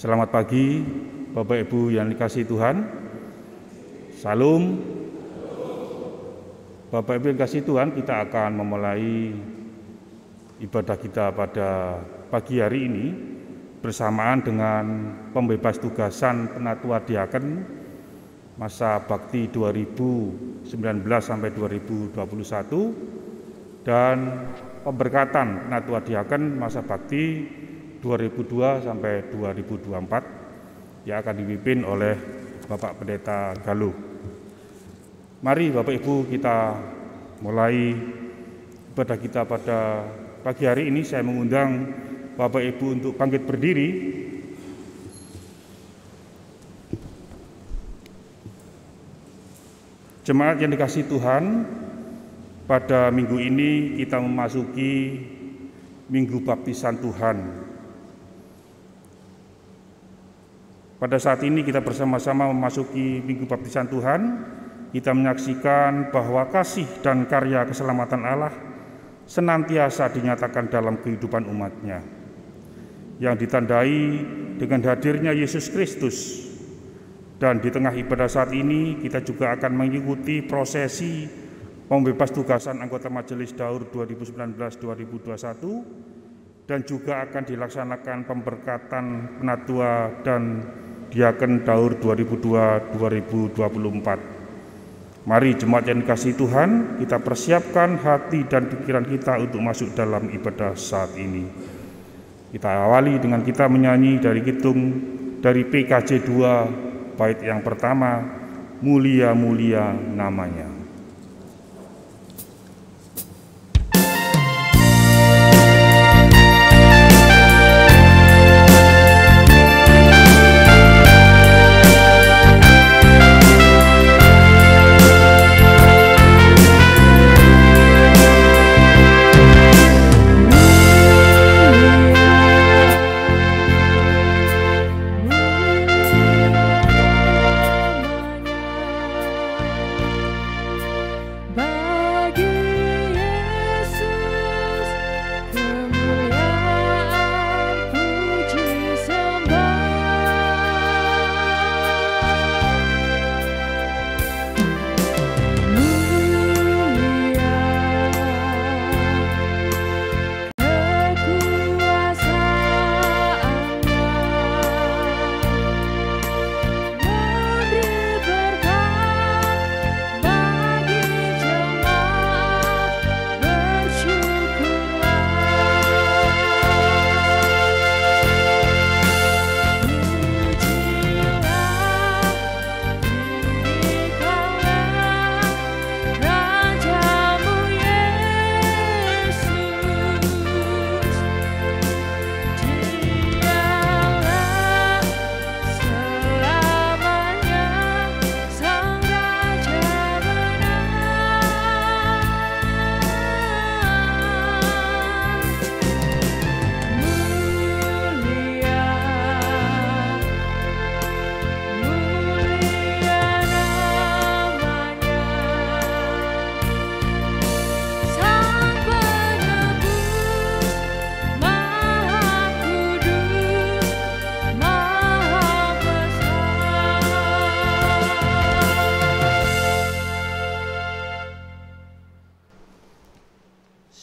Selamat pagi Bapak Ibu yang dikasihi Tuhan. Salam. Bapak Ibu yang dikasihi Tuhan, kita akan memulai ibadah kita pada pagi hari ini bersamaan dengan pembebas tugasan Penatua Diaken masa bakti 2019 sampai 2021 dan pemberkatan Penatua Diaken masa bakti 2002 sampai 2024 yang akan dipimpin oleh Bapak Pendeta Galuh. Mari Bapak Ibu kita mulai ibadah kita pada pagi hari ini. Saya mengundang Bapak Ibu untuk bangkit berdiri. Jemaat yang dikasihi Tuhan, pada minggu ini kita memasuki Minggu Baptisan Tuhan. Pada saat ini kita bersama-sama memasuki Minggu Baptisan Tuhan. Kita menyaksikan bahwa kasih dan karya keselamatan Allah senantiasa dinyatakan dalam kehidupan umat-Nya, yang ditandai dengan hadirnya Yesus Kristus. Dan di tengah ibadah saat ini kita juga akan mengikuti prosesi pembebas tugasan anggota Majelis Daur 2019-2021 dan juga akan dilaksanakan pemberkatan Penatua dan Diaken Daur 2002-2024. Mari jemaat yang dikasihi Tuhan, kita persiapkan hati dan pikiran kita untuk masuk dalam ibadah saat ini. Kita awali dengan kita menyanyi dari dari PKJ 2 bait yang pertama, Mulia-mulia namanya.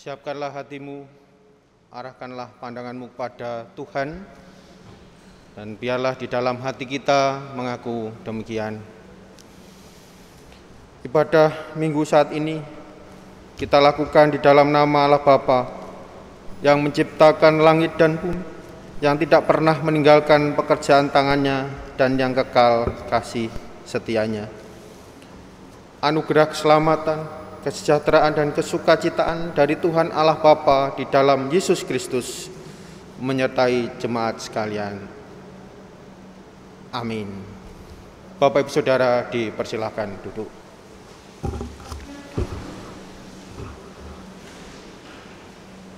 Siapkanlah hatimu, arahkanlah pandanganmu kepada Tuhan, dan biarlah di dalam hati kita mengaku demikian. Ibadah minggu saat ini kita lakukan di dalam nama Allah Bapa yang menciptakan langit dan bumi, yang tidak pernah meninggalkan pekerjaan tangannya dan yang kekal kasih setianya. Anugerah keselamatan, kesejahteraan dan kesukacitaan dari Tuhan Allah Bapa di dalam Yesus Kristus menyertai jemaat sekalian. Amin. Bapak Ibu Saudara dipersilakan duduk.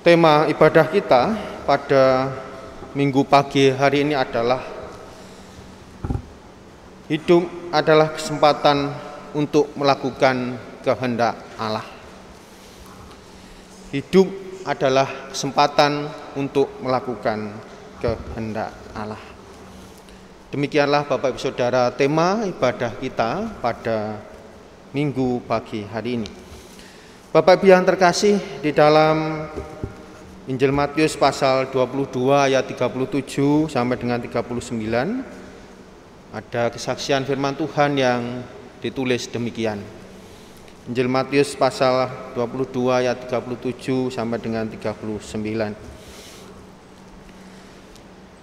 Tema ibadah kita pada minggu pagi hari ini adalah hidup adalah kesempatan untuk melakukan kehendak Allah. Hidup adalah kesempatan untuk melakukan kehendak Allah. Demikianlah Bapak Ibu Saudara tema ibadah kita pada Minggu pagi hari ini. Bapak Ibu yang terkasih, di dalam Injil Matius pasal 22 ayat 37 sampai dengan 39 ada kesaksian firman Tuhan yang ditulis demikian. Injil Matius pasal 22 ayat 37 sampai dengan 39.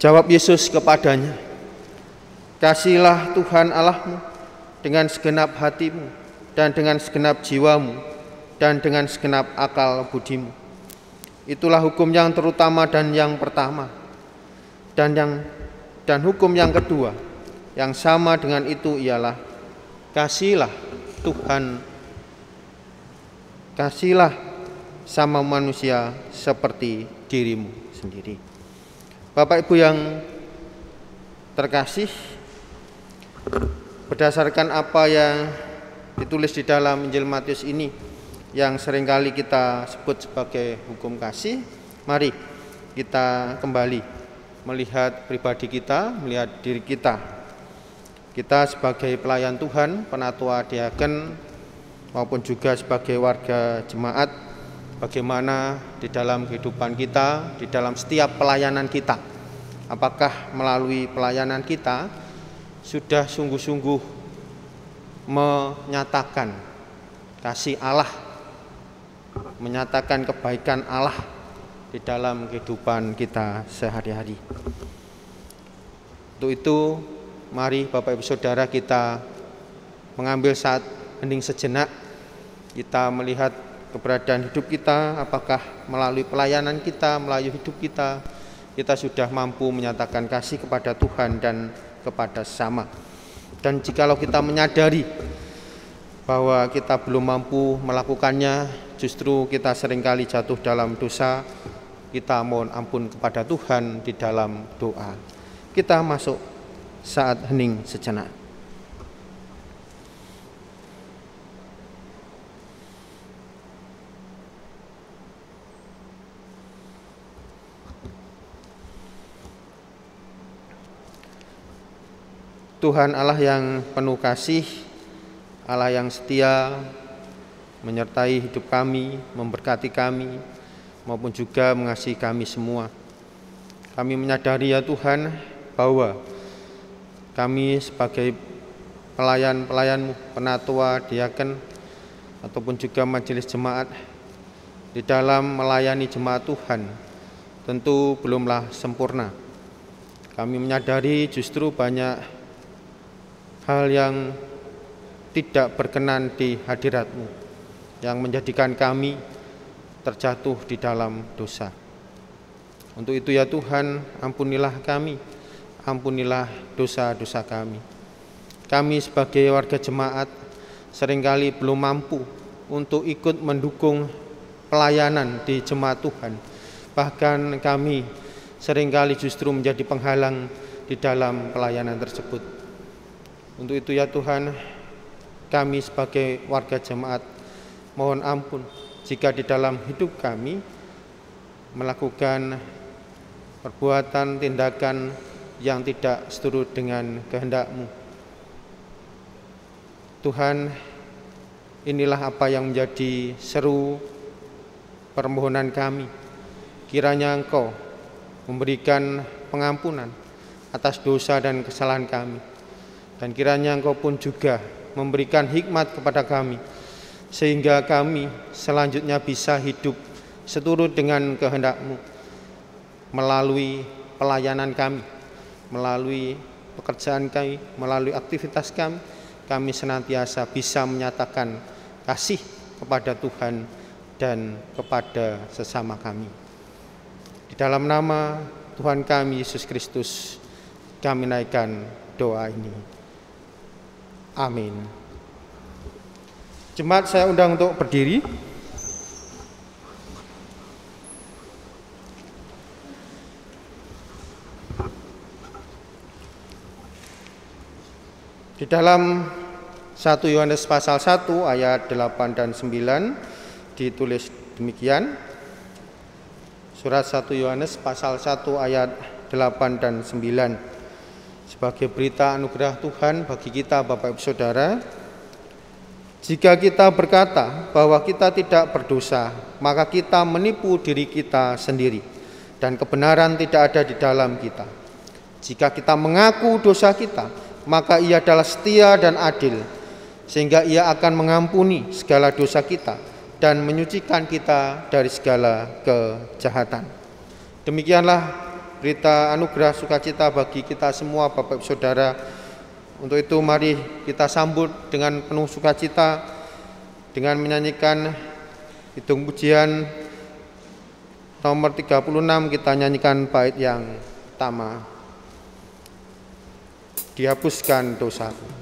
Jawab Yesus kepadanya, "Kasihilah Tuhan Allahmu dengan segenap hatimu dan dengan segenap jiwamu dan dengan segenap akal budimu. Itulah hukum yang terutama dan yang pertama. Dan hukum yang kedua yang sama dengan itu ialah kasihilah sama manusia seperti dirimu sendiri." Bapak Ibu yang terkasih, berdasarkan apa yang ditulis di dalam Injil Matius ini yang seringkali kita sebut sebagai hukum kasih, mari kita kembali melihat pribadi kita, melihat diri kita. Kita sebagai pelayan Tuhan, penatua diaken, maupun juga sebagai warga jemaat, bagaimana di dalam kehidupan kita, di dalam setiap pelayanan kita, apakah melalui pelayanan kita sudah sungguh-sungguh menyatakan kasih Allah, menyatakan kebaikan Allah di dalam kehidupan kita sehari-hari. Untuk itu, mari Bapak Ibu Saudara kita mengambil saat hening sejenak, kita melihat keberadaan hidup kita, apakah melalui pelayanan kita, melalui hidup kita, kita sudah mampu menyatakan kasih kepada Tuhan dan kepada sesama. Dan jikalau kita menyadari bahwa kita belum mampu melakukannya, justru kita seringkali jatuh dalam dosa, kita mohon ampun kepada Tuhan di dalam doa. Kita masuk saat hening sejenak. Tuhan Allah yang penuh kasih, Allah yang setia, menyertai hidup kami, memberkati kami, maupun juga mengasihi kami semua. Kami menyadari ya Tuhan, bahwa kami sebagai pelayan-pelayan-Mu, penatua, diaken, ataupun juga majelis jemaat, di dalam melayani jemaat Tuhan, tentu belumlah sempurna. Kami menyadari justru banyak hal yang tidak berkenan di hadirat-Mu, yang menjadikan kami terjatuh di dalam dosa. Untuk itu ya Tuhan, ampunilah kami, ampunilah dosa-dosa kami. Kami sebagai warga jemaat seringkali belum mampu untuk ikut mendukung pelayanan di jemaat Tuhan. Bahkan kami seringkali justru menjadi penghalang di dalam pelayanan tersebut. Untuk itu ya Tuhan, kami sebagai warga jemaat mohon ampun jika di dalam hidup kami melakukan perbuatan, tindakan yang tidak seturut dengan kehendak-Mu. Tuhan, inilah apa yang menjadi seru permohonan kami. Kiranya Engkau memberikan pengampunan atas dosa dan kesalahan kami. Dan kiranya Engkau pun juga memberikan hikmat kepada kami, sehingga kami selanjutnya bisa hidup seturut dengan kehendak-Mu. Melalui pelayanan kami, melalui pekerjaan kami, melalui aktivitas kami, kami senantiasa bisa menyatakan kasih kepada Tuhan dan kepada sesama kami. Di dalam nama Tuhan kami Yesus Kristus, kami naikkan doa ini. Amin. Jemaat saya undang untuk berdiri. Di dalam 1 Yohanes pasal 1 ayat 8 dan 9 ditulis demikian. Surat 1 Yohanes pasal 1 ayat 8 dan 9. sebagai berita anugerah Tuhan bagi kita Bapak Ibu Saudara. Jika kita berkata bahwa kita tidak berdosa, maka kita menipu diri kita sendiri dan kebenaran tidak ada di dalam kita. Jika kita mengaku dosa kita, maka Ia adalah setia dan adil, sehingga Ia akan mengampuni segala dosa kita dan menyucikan kita dari segala kejahatan. Demikianlah berita anugerah sukacita bagi kita semua Bapak Ibu Saudara. Untuk itu mari kita sambut dengan penuh sukacita dengan menyanyikan Kidung Pujian nomor 36. Kita nyanyikan bait yang pertama, Dihapuskan Dosaku.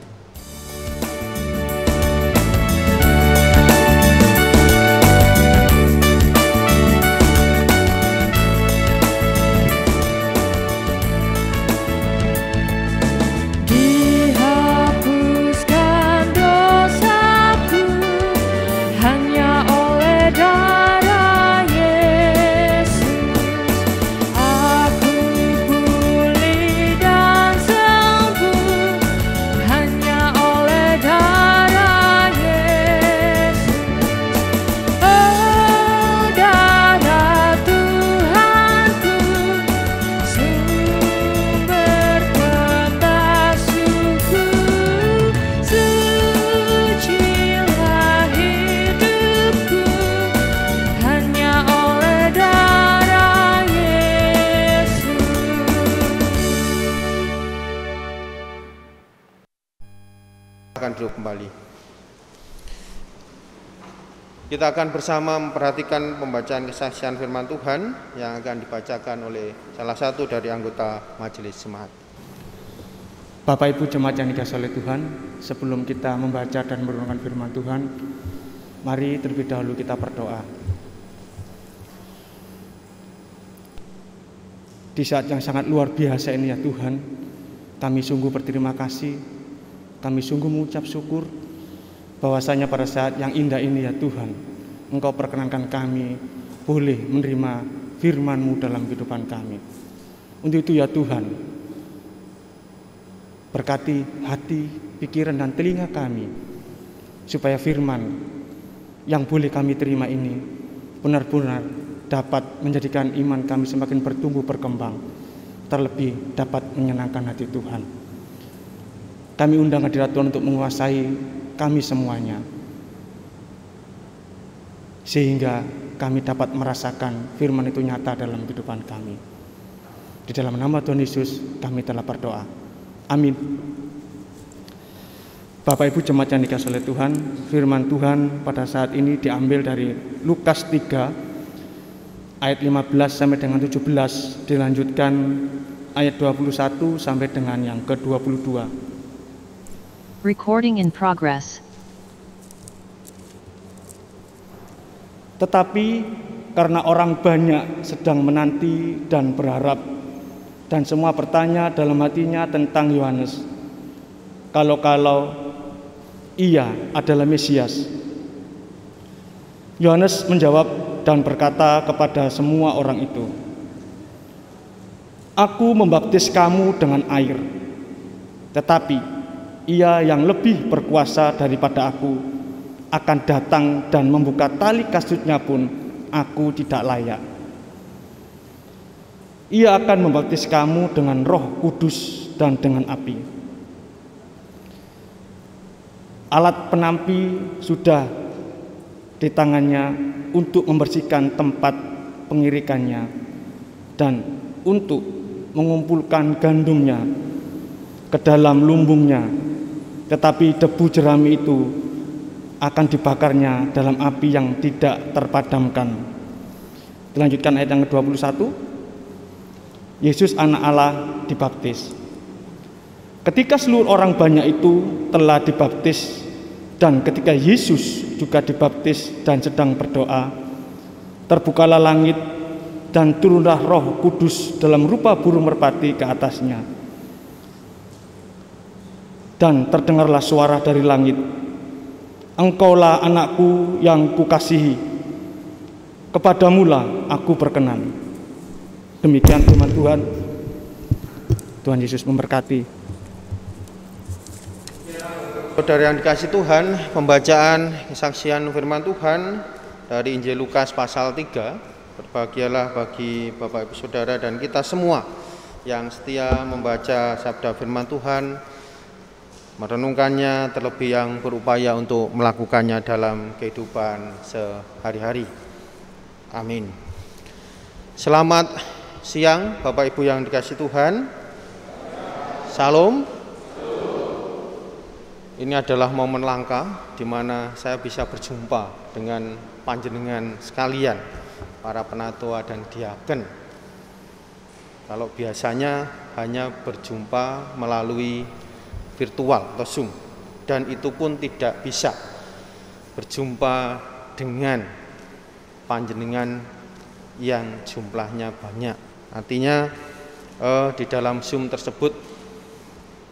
Kembali. Kita akan bersama memperhatikan pembacaan kesaksian firman Tuhan yang akan dibacakan oleh salah satu dari anggota Majelis Jemaat. Bapak Ibu Jemaat yang dikasihi oleh Tuhan, sebelum kita membaca dan merenungkan firman Tuhan, mari terlebih dahulu kita berdoa. Di saat yang sangat luar biasa ini ya Tuhan, kami sungguh berterima kasih. Kami sungguh mengucap syukur bahwasanya pada saat yang indah ini ya Tuhan, Engkau perkenankan kami boleh menerima firman-Mu dalam kehidupan kami. Untuk itu ya Tuhan, berkati hati, pikiran dan telinga kami, supaya firman yang boleh kami terima ini benar-benar dapat menjadikan iman kami semakin bertumbuh berkembang, terlebih dapat menyenangkan hati Tuhan. Kami undang hadirat Tuhan untuk menguasai kami semuanya, sehingga kami dapat merasakan firman itu nyata dalam kehidupan kami. Di dalam nama Tuhan Yesus kami telah berdoa. Amin. Bapak Ibu Jemaat yang dikasihi oleh Tuhan, firman Tuhan pada saat ini diambil dari Lukas 3 ayat 15 sampai dengan 17, dilanjutkan ayat 21 sampai dengan yang ke-22. Recording in progress. Tetapi karena orang banyak sedang menanti dan berharap, dan semua bertanya dalam hatinya tentang Yohanes, kalau ia adalah Mesias. Yohanes menjawab dan berkata kepada semua orang itu, "Aku membaptis kamu dengan air, tetapi Ia yang lebih berkuasa daripada aku akan datang dan membuka tali kasutnya pun aku tidak layak. Ia akan membaptis kamu dengan Roh Kudus dan dengan api." Alat penampi sudah di tangannya untuk membersihkan tempat pengirikannya dan untuk mengumpulkan gandumnya ke dalam lumbungnya. Tetapi debu jerami itu akan dibakarnya dalam api yang tidak terpadamkan. Dilanjutkan ayat yang ke-21. Yesus anak Allah dibaptis. Ketika seluruh orang banyak itu telah dibaptis, dan ketika Yesus juga dibaptis dan sedang berdoa, terbukalah langit dan turunlah Roh Kudus dalam rupa burung merpati ke atasnya. Dan terdengarlah suara dari langit, "Engkaulah anakku yang kukasihi, kepadamulah aku berkenan." Demikian firman Tuhan. Tuhan Yesus memberkati. saudara yang dikasihi Tuhan, pembacaan kesaksian firman Tuhan dari Injil Lukas pasal 3. Berbahagialah bagi Bapak Ibu Saudara dan kita semua yang setia membaca sabda firman Tuhan, merenungkannya, terlebih yang berupaya untuk melakukannya dalam kehidupan sehari-hari. Amin. Selamat siang Bapak Ibu yang dikasihi Tuhan. Salam. Ini adalah momen langka di mana saya bisa berjumpa dengan panjenengan sekalian, para penatua dan diaken. Kalau biasanya hanya berjumpa melalui virtual atau Zoom, dan itu pun tidak bisa berjumpa dengan panjenengan yang jumlahnya banyak. Artinya di dalam Zoom tersebut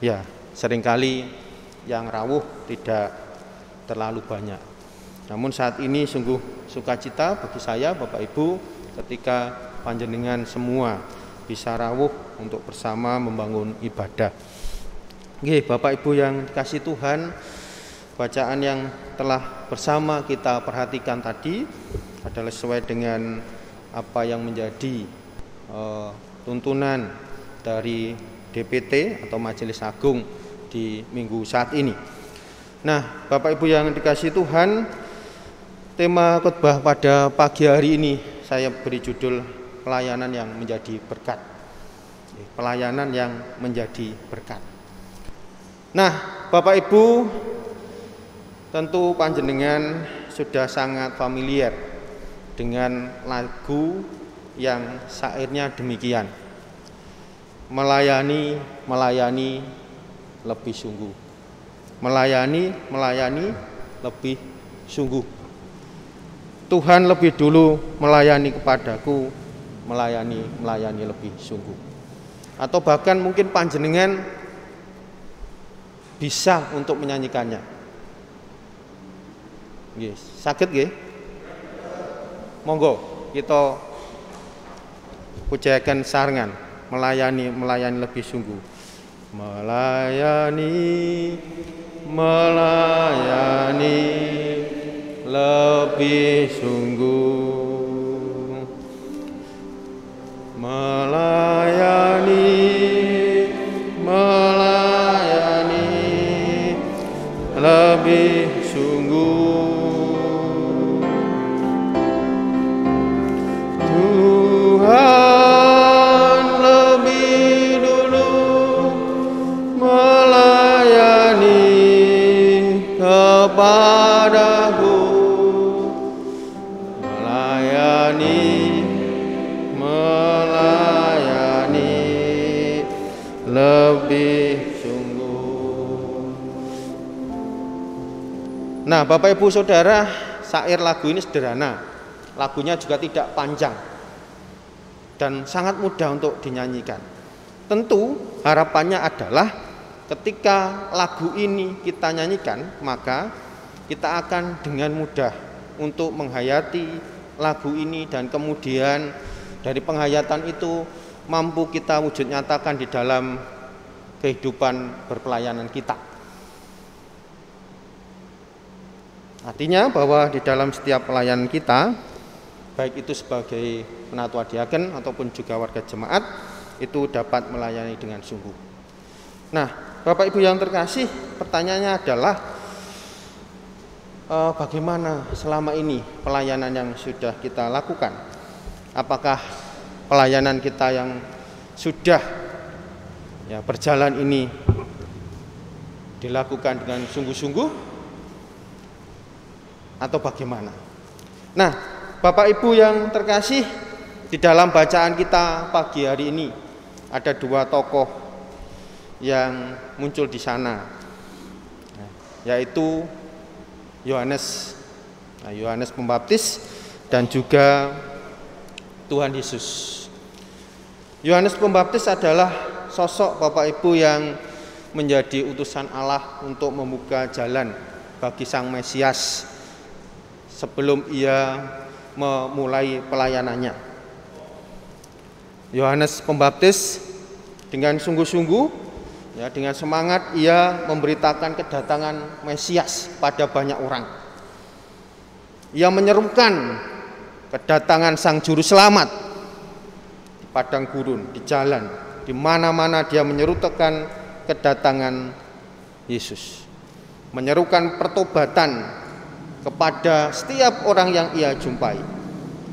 ya seringkali yang rawuh tidak terlalu banyak. Namun saat ini sungguh sukacita bagi saya Bapak Ibu ketika panjenengan semua bisa rawuh untuk bersama membangun ibadah. Oke, Bapak Ibu yang dikasihi Tuhan, bacaan yang telah bersama kita perhatikan tadi adalah sesuai dengan apa yang menjadi tuntunan dari DPT atau Majelis Agung di minggu saat ini. Nah, Bapak Ibu yang dikasihi Tuhan, tema khotbah pada pagi hari ini saya beri judul pelayanan yang menjadi berkat. Pelayanan yang menjadi berkat. Nah, Bapak Ibu, tentu panjenengan sudah sangat familiar dengan lagu yang syairnya demikian. Melayani, melayani lebih sungguh. Melayani, melayani lebih sungguh. Tuhan lebih dulu melayani kepadaku, melayani, melayani lebih sungguh. Atau bahkan mungkin panjenengan bisa untuk menyanyikannya. Yes, saged nggih? Monggo kita pujakan sarengan, melayani, melayani lebih sungguh. Melayani, melayani lebih sungguh. Melayani, melayani lebih sungguh. Tuhan lebih dulu melayani kepadaku, melayani, melayani lebih sungguh. Nah, Bapak Ibu Saudara, syair lagu ini sederhana, lagunya juga tidak panjang dan sangat mudah untuk dinyanyikan. Tentu harapannya adalah ketika lagu ini kita nyanyikan, maka kita akan dengan mudah untuk menghayati lagu ini, dan kemudian dari penghayatan itu mampu kita wujud nyatakan di dalam kehidupan berpelayanan kita. Artinya bahwa di dalam setiap pelayanan kita, baik itu sebagai penatua diaken ataupun juga warga jemaat, itu dapat melayani dengan sungguh. Nah, Bapak Ibu yang terkasih, pertanyaannya adalah bagaimana selama ini pelayanan yang sudah kita lakukan? Apakah pelayanan kita yang sudah berjalan ini dilakukan dengan sungguh-sungguh atau bagaimana? Nah, Bapak Ibu yang terkasih, di dalam bacaan kita pagi hari ini ada dua tokoh yang muncul di sana, yaitu Yohanes Pembaptis dan juga Tuhan Yesus. Yohanes Pembaptis adalah sosok Bapak Ibu yang menjadi utusan Allah untuk membuka jalan bagi Sang Mesias sebelum ia memulai pelayanannya. Yohanes Pembaptis dengan sungguh-sungguh Ya, dengan semangat ia memberitakan kedatangan Mesias pada banyak orang. Ia menyerukan kedatangan Sang Juru Selamat di padang gurun, di jalan, di mana-mana dia menyerukan kedatangan Yesus. Menyerukan pertobatan kepada setiap orang yang ia jumpai.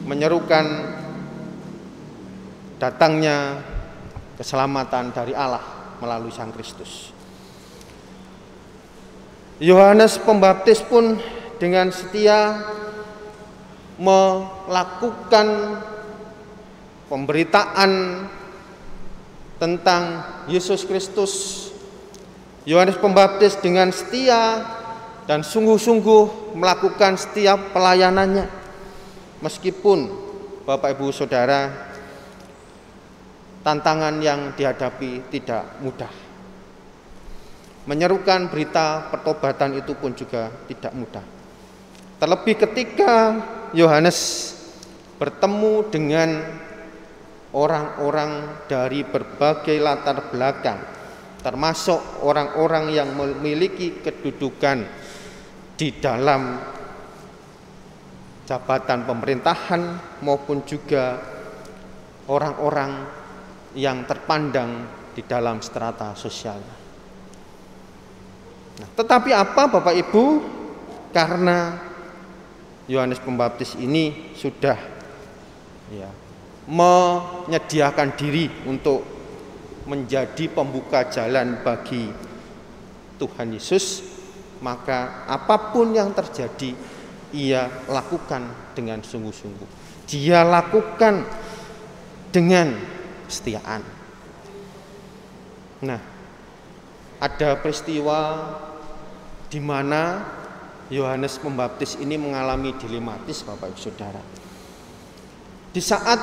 Menyerukan datangnya keselamatan dari Allah melalui Sang Kristus. Yohanes Pembaptis pun dengan setia melakukan pemberitaan tentang Yesus Kristus. Yohanes Pembaptis dengan setia dan sungguh-sungguh melakukan setiap pelayanannya, meskipun Bapak Ibu Saudara, tantangan yang dihadapi tidak mudah. Menyerukan berita pertobatan itu pun juga tidak mudah. Terlebih ketika Yohanes bertemu dengan orang-orang dari berbagai latar belakang, termasuk orang-orang yang memiliki kedudukan di dalam jabatan pemerintahan maupun juga orang-orang yang terpandang di dalam strata sosial. Nah, tetapi apa Bapak Ibu? Karena Yohanes Pembaptis ini sudah menyediakan diri untuk menjadi pembuka jalan bagi Tuhan Yesus, maka apapun yang terjadi ia lakukan dengan sungguh-sungguh. Dia lakukan dengan kesetiaan. Nah, ada peristiwa di mana Yohanes Pembaptis ini mengalami dilematis, Bapak Ibu Saudara. Di saat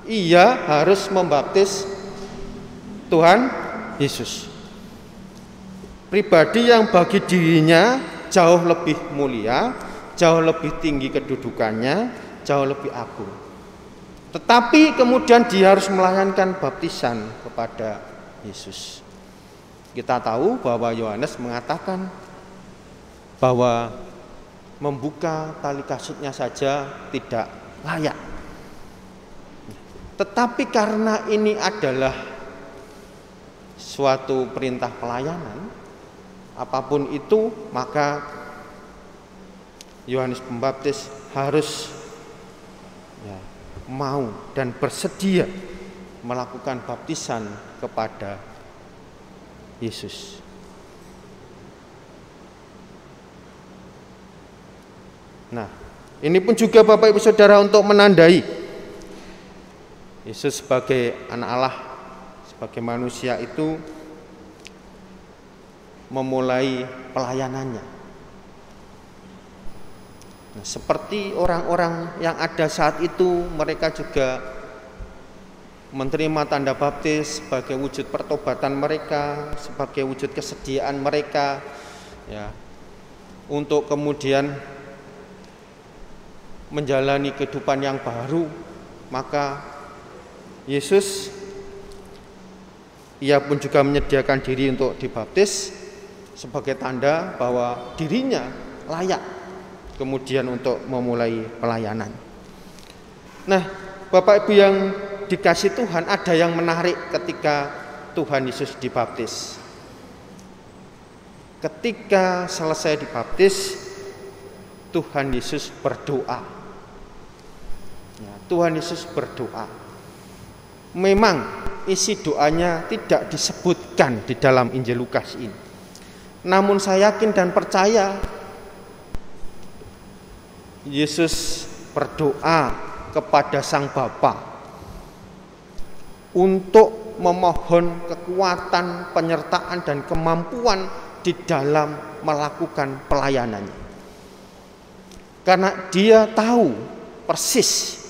ia harus membaptis Tuhan Yesus, pribadi yang bagi dirinya jauh lebih mulia, jauh lebih tinggi kedudukannya, jauh lebih agung. Tetapi kemudian dia harus melayangkan baptisan kepada Yesus. Kita tahu bahwa Yohanes mengatakan bahwa membuka tali kasutnya saja tidak layak. Tetapi karena ini adalah suatu perintah pelayanan, apapun itu, maka Yohanes Pembaptis harus mau dan bersedia melakukan baptisan kepada Yesus. Nah, ini pun juga Bapak Ibu Saudara untuk menandai Yesus sebagai anak Allah, sebagai manusia itu memulai pelayanannya. Nah, seperti orang-orang yang ada saat itu, mereka juga menerima tanda baptis sebagai wujud pertobatan mereka, sebagai wujud kesediaan mereka, untuk kemudian menjalani kehidupan yang baru. Maka Yesus, ia pun juga menyediakan diri untuk dibaptis sebagai tanda bahwa dirinya layak kemudian untuk memulai pelayanan. Nah, Bapak Ibu yang dikasih Tuhan, ada yang menarik ketika Tuhan Yesus dibaptis. Ketika selesai dibaptis, Tuhan Yesus berdoa. Tuhan Yesus berdoa. Memang isi doanya tidak disebutkan di dalam Injil Lukas ini. Namun saya yakin dan percaya Yesus berdoa kepada Sang Bapa untuk memohon kekuatan, penyertaan dan kemampuan di dalam melakukan pelayanannya. Karena dia tahu persis,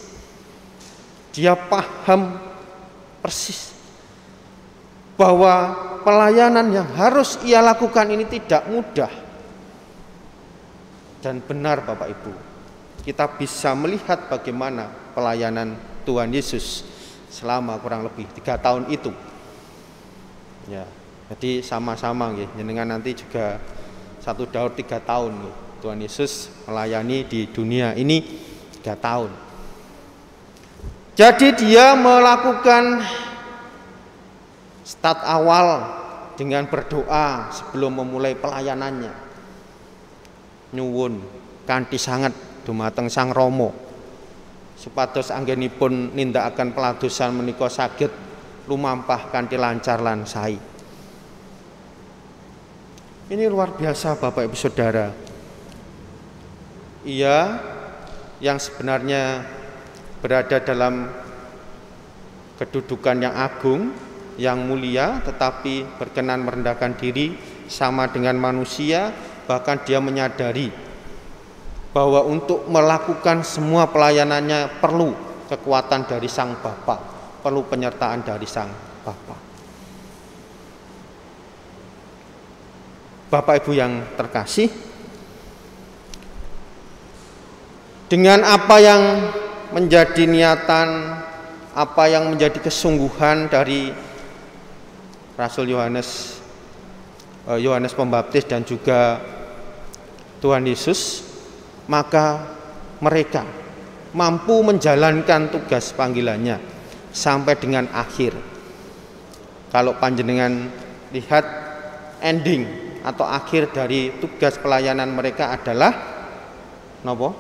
dia paham persis bahwa pelayanan yang harus ia lakukan ini tidak mudah. Dan benar Bapak Ibu, kita bisa melihat bagaimana pelayanan Tuhan Yesus selama kurang lebih 3 tahun itu. Jadi sama-sama nggih, jenengan nanti juga 1 daur 3 tahun nggih. Tuhan Yesus melayani di dunia ini 3 tahun. Jadi dia melakukan start awal dengan berdoa sebelum memulai pelayanannya. Nyuwun kanthi sanget dumateng Sang Rama supados anggenipun nindakaken peladosan menika saged lumampah kanthi lancar lan sae. Ini luar biasa Bapak Ibu Saudara. Ia yang sebenarnya berada dalam kedudukan yang agung, yang mulia, tetapi berkenan merendahkan diri sama dengan manusia, bahkan dia menyadari bahwa untuk melakukan semua pelayanannya perlu kekuatan dari Sang Bapa, perlu penyertaan dari Sang Bapa. Bapak Ibu yang terkasih, dengan apa yang menjadi niatan, apa yang menjadi kesungguhan dari Rasul Yohanes Pembaptis dan juga Tuhan Yesus, maka mereka mampu menjalankan tugas panggilannya sampai dengan akhir. Kalau panjenengan lihat ending atau akhir dari tugas pelayanan mereka adalah nopo?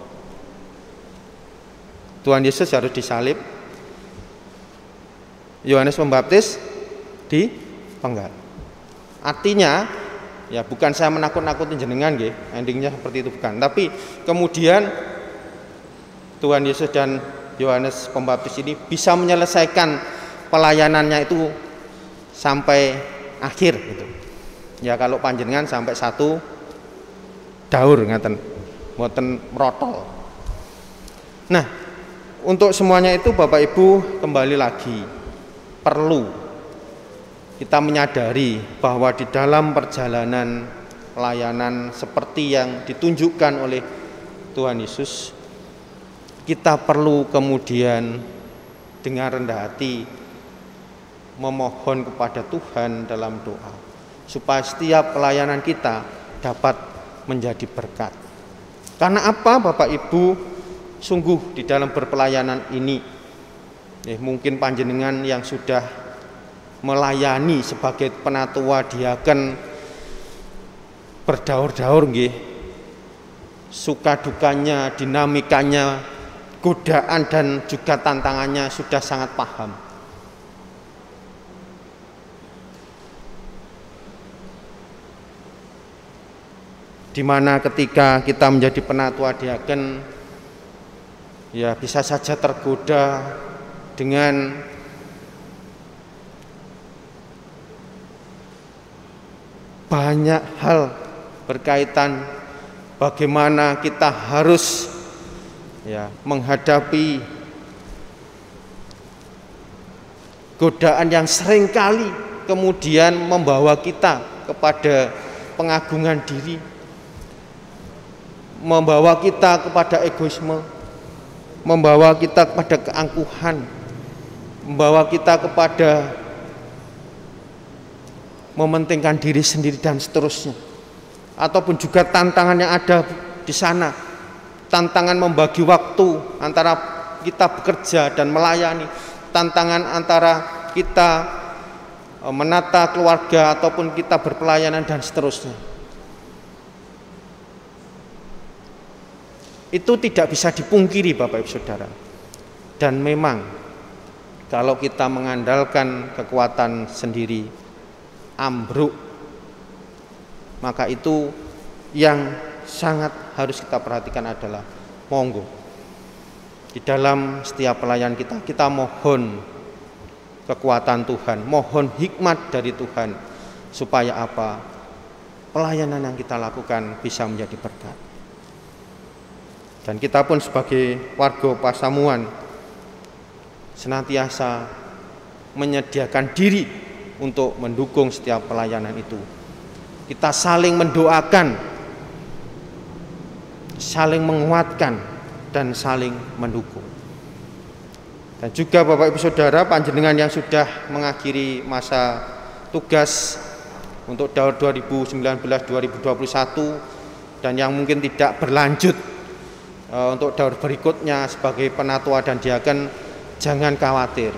Tuhan Yesus harus disalib, Yohanes Pembaptis dipenggal. Artinya ya bukan saya menakut-nakuti jenengan nggih, endingnya seperti itu bukan. Tapi kemudian Tuhan Yesus dan Yohanes Pembaptis ini bisa menyelesaikan pelayanannya itu sampai akhir gitu. Ya kalau panjenengan sampai 1 daur ngaten, mboten merotol. Nah, untuk semuanya itu Bapak Ibu kembali lagi perlu kita menyadari bahwa di dalam perjalanan pelayanan seperti yang ditunjukkan oleh Tuhan Yesus, kita perlu kemudian dengan rendah hati memohon kepada Tuhan dalam doa supaya setiap pelayanan kita dapat menjadi berkat. Karena apa Bapak Ibu? Sungguh di dalam berpelayanan ini mungkin panjenengan yang sudah melayani sebagai penatua diaken berdaur-daur nggih, suka dukanya, dinamikanya, godaan dan juga tantangannya sudah sangat paham. Di mana ketika kita menjadi penatua diaken, ya bisa saja tergoda dengan banyak hal berkaitan bagaimana kita harus ya menghadapi godaan yang seringkali kemudian membawa kita kepada pengagungan diri, membawa kita kepada egoisme, membawa kita kepada keangkuhan, membawa kita kepada mementingkan diri sendiri dan seterusnya. Ataupun juga tantangan yang ada di sana, tantangan membagi waktu antara kita bekerja dan melayani, tantangan antara kita menata keluarga ataupun kita berpelayanan dan seterusnya. Itu tidak bisa dipungkiri Bapak Ibu Saudara. Dan memang kalau kita mengandalkan kekuatan sendiri ambruk, maka itu yang sangat harus kita perhatikan adalah monggo di dalam setiap pelayan kita mohon kekuatan Tuhan, mohon hikmat dari Tuhan supaya apa? Pelayanan yang kita lakukan bisa menjadi berkat. Dan kita pun sebagai warga Pasamuan senantiasa menyediakan diri untuk mendukung setiap pelayanan itu. Kita saling mendoakan, saling menguatkan, dan saling mendukung. Dan juga Bapak Ibu Saudara, panjenengan yang sudah mengakhiri masa tugas untuk tahun 2019-2021 dan yang mungkin tidak berlanjut untuk daur berikutnya sebagai penatua dan diaken, jangan khawatir.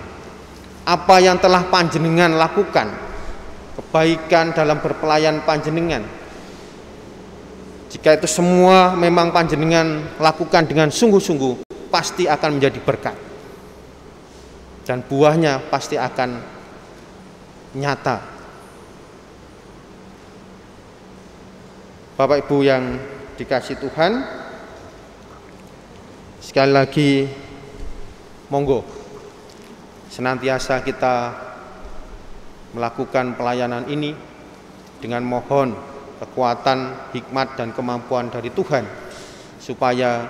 Apa yang telah panjenengan lakukan, kebaikan dalam berpelayan panjenengan, jika itu semua memang panjenengan lakukan dengan sungguh-sungguh, pasti akan menjadi berkat dan buahnya pasti akan nyata. Bapak Ibu yang dikasihi Tuhan, sekali lagi monggo senantiasa kita melakukan pelayanan ini dengan mohon kekuatan, hikmat dan kemampuan dari Tuhan, supaya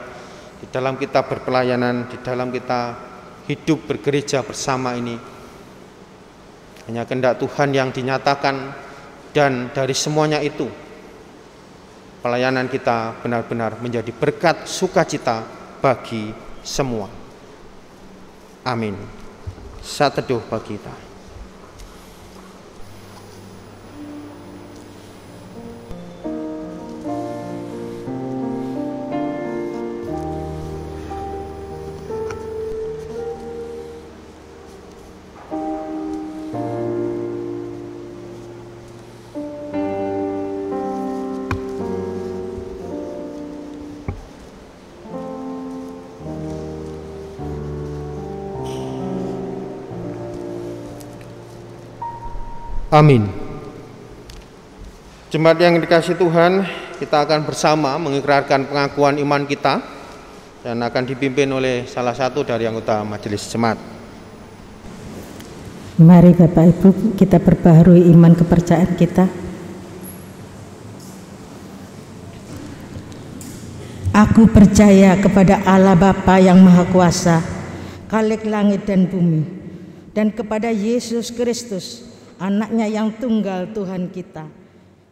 di dalam kita berpelayanan, di dalam kita hidup bergereja bersama ini hanya kehendak Tuhan yang dinyatakan, dan dari semuanya itu pelayanan kita benar-benar menjadi berkat sukacita bagi semua. Amin. Saat teduh bagi kita. Amin. Jemaat yang dikasihi Tuhan, kita akan bersama mengikrarkan pengakuan iman kita dan akan dipimpin oleh salah satu dari anggota majelis jemaat. Mari Bapak Ibu kita perbaharui iman kepercayaan kita. Aku percaya kepada Allah Bapa yang Maha Kuasa, Khalik langit dan bumi, dan kepada Yesus Kristus, Anaknya yang tunggal Tuhan kita,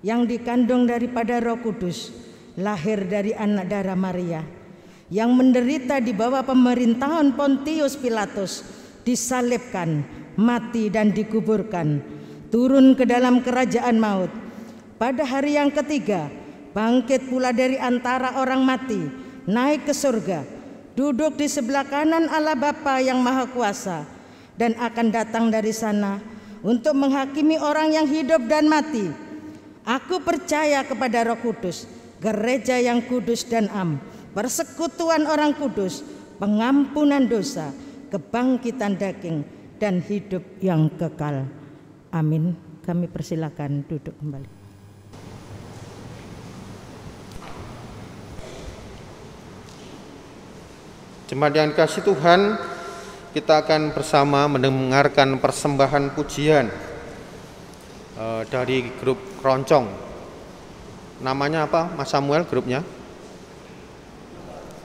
yang dikandung daripada Roh Kudus, lahir dari anak darah Maria, yang menderita di bawah pemerintahan Pontius Pilatus, disalibkan, mati dan dikuburkan, turun ke dalam kerajaan maut. Pada hari yang ketiga, bangkit pula dari antara orang mati, naik ke surga, duduk di sebelah kanan Allah Bapa yang Maha Kuasa, dan akan datang dari sana untuk menghakimi orang yang hidup dan mati. Aku percaya kepada Roh Kudus, gereja yang kudus dan am, persekutuan orang kudus, pengampunan dosa, kebangkitan daging, dan hidup yang kekal. Amin. Kami persilakan duduk kembali. Jemaat yang dikasihi Tuhan, kita akan bersama mendengarkan persembahan pujian dari grup Keroncong. Namanya apa, Mas Samuel grupnya?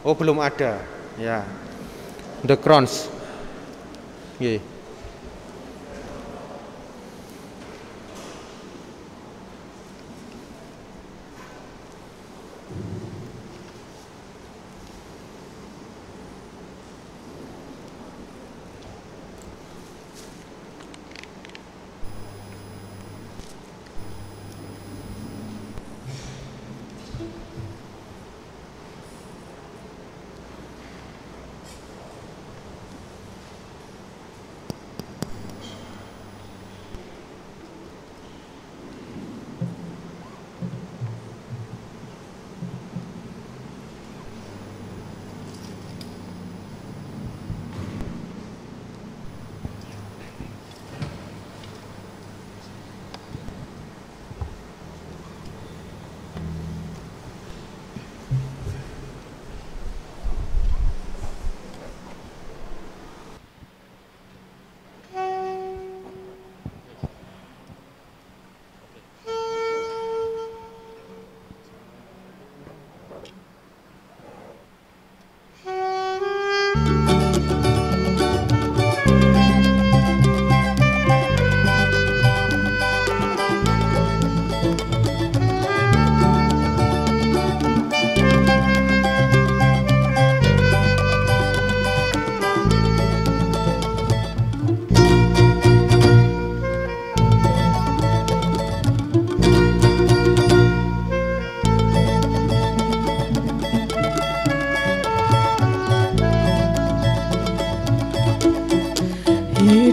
Oh, belum ada. Ya, The Crowns. Yeah.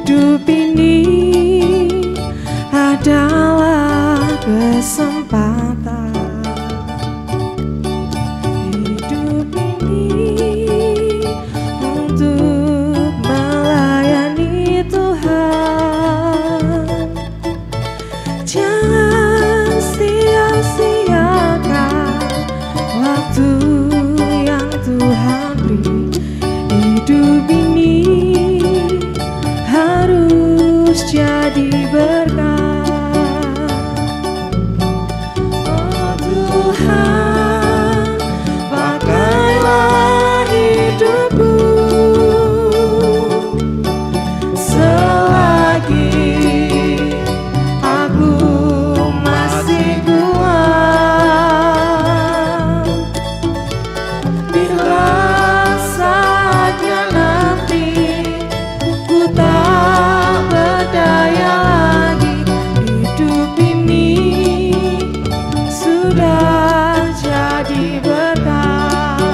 Hidup ini adalah kesempatan. Hidup ini untuk melayani Tuhan. Jangan sia-siakan waktu yang Tuhan beri. Hidup ini harus jadi berkat. Oh Tuhan, pakailah hidupku selagi aku masih kuat. Bila saatnya nanti ku tak berdaya lagi, hidup ini sudah jadi berkat.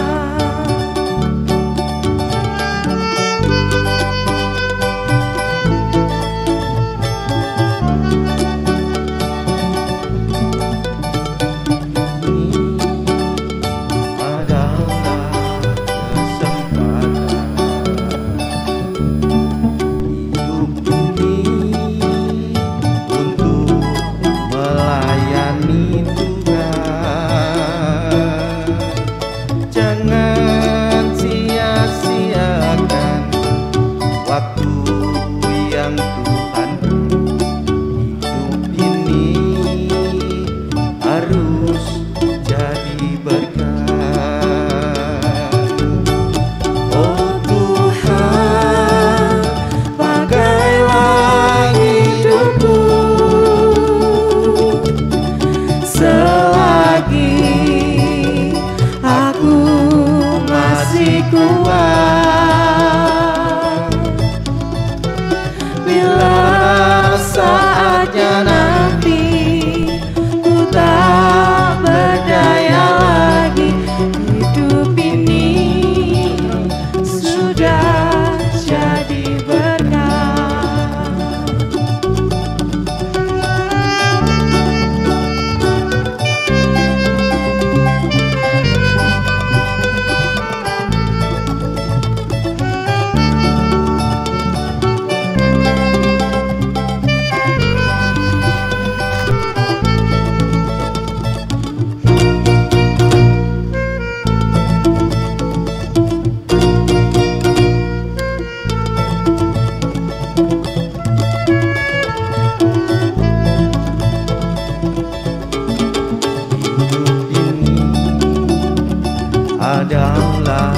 adalah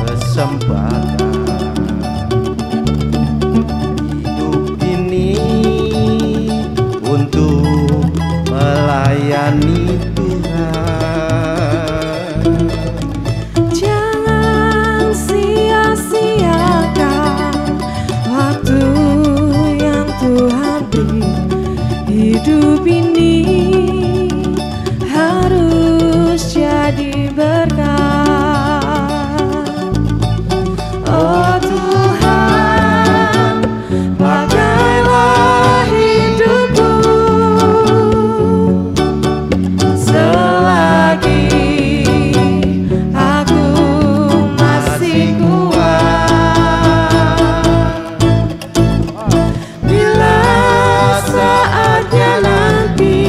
kesempatan. Hidup ini untuk melayani Tuhan. Jangan sia-siakan waktu yang Tuhan beri. Hidup ini harus jadi berkat. Oh Tuhan, pakailah hidupku selagi aku masih kuat. Bila saatnya nanti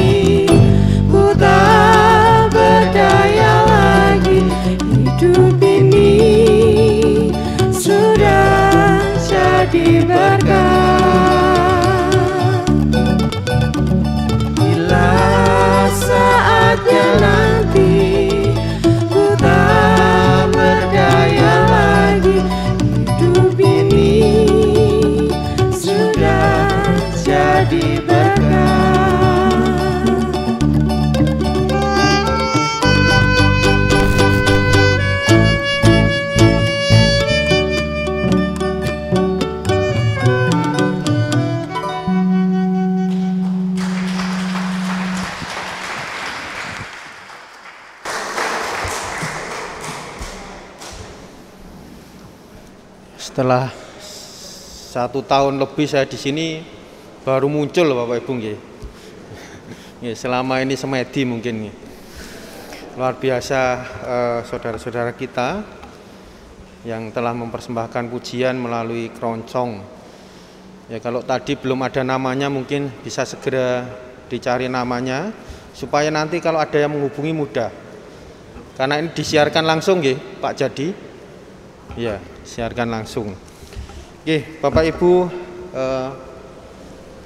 ku tak berdaya lagi, hidup ini sudah jadi berkat. Bila saatnya nanti ku tak berdaya lagi, hidup ini sudah jadi berkat. Setelah 1 tahun lebih saya di sini baru muncul Bapak Ibu nggih. Selama ini semedi mungkin nggih. Luar biasa saudara-saudara kita yang telah mempersembahkan pujian melalui keroncong. Ya, kalau tadi belum ada namanya mungkin bisa segera dicari namanya supaya nanti kalau ada yang menghubungi mudah. Karena ini disiarkan langsung nggih, Pak Jadi. Ya, disiarkan langsung. Oke, Bapak Ibu,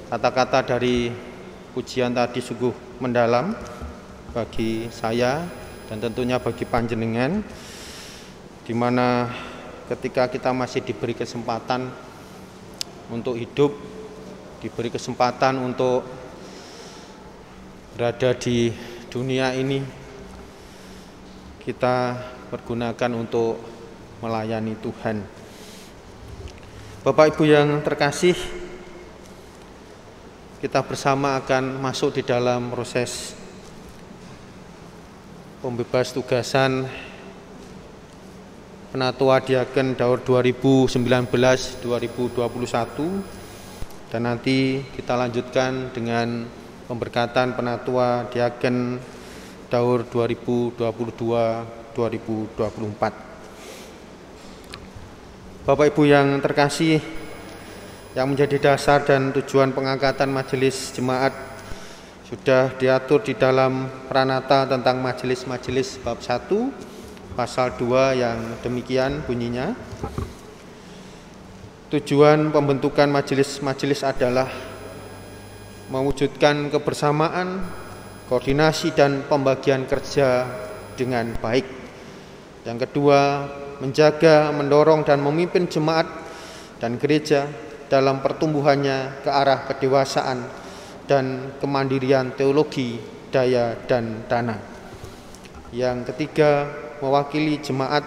kata-kata dari pujian tadi sungguh mendalam bagi saya dan tentunya bagi panjenengan, di mana ketika kita masih diberi kesempatan untuk hidup, diberi kesempatan untuk berada di dunia ini, kita pergunakan untuk melayani Tuhan. Bapak Ibu yang terkasih, kita bersama akan masuk di dalam proses pembebas tugasan Penatua Diaken Daur 2019-2021, dan nanti kita lanjutkan dengan pemberkatan Penatua Diaken Daur 2022-2024. Bapak Ibu yang terkasih, yang menjadi dasar dan tujuan pengangkatan majelis jemaat sudah diatur di dalam Pranata tentang majelis-majelis bab 1 pasal 2 yang demikian bunyinya. Tujuan pembentukan majelis-majelis adalah mewujudkan kebersamaan, koordinasi dan pembagian kerja dengan baik. Yang kedua, menjaga, mendorong dan memimpin jemaat dan gereja dalam pertumbuhannya ke arah kedewasaan dan kemandirian teologi, daya dan dana. Yang ketiga, mewakili jemaat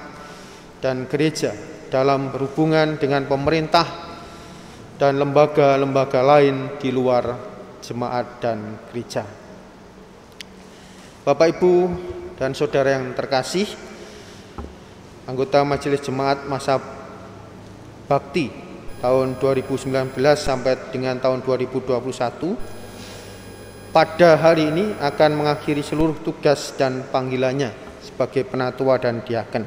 dan gereja dalam berhubungan dengan pemerintah dan lembaga-lembaga lain di luar jemaat dan gereja. Bapak Ibu dan saudara yang terkasih, anggota Majelis Jemaat Masa Bakti tahun 2019 sampai dengan tahun 2021 pada hari ini akan mengakhiri seluruh tugas dan panggilannya sebagai penatua dan diaken.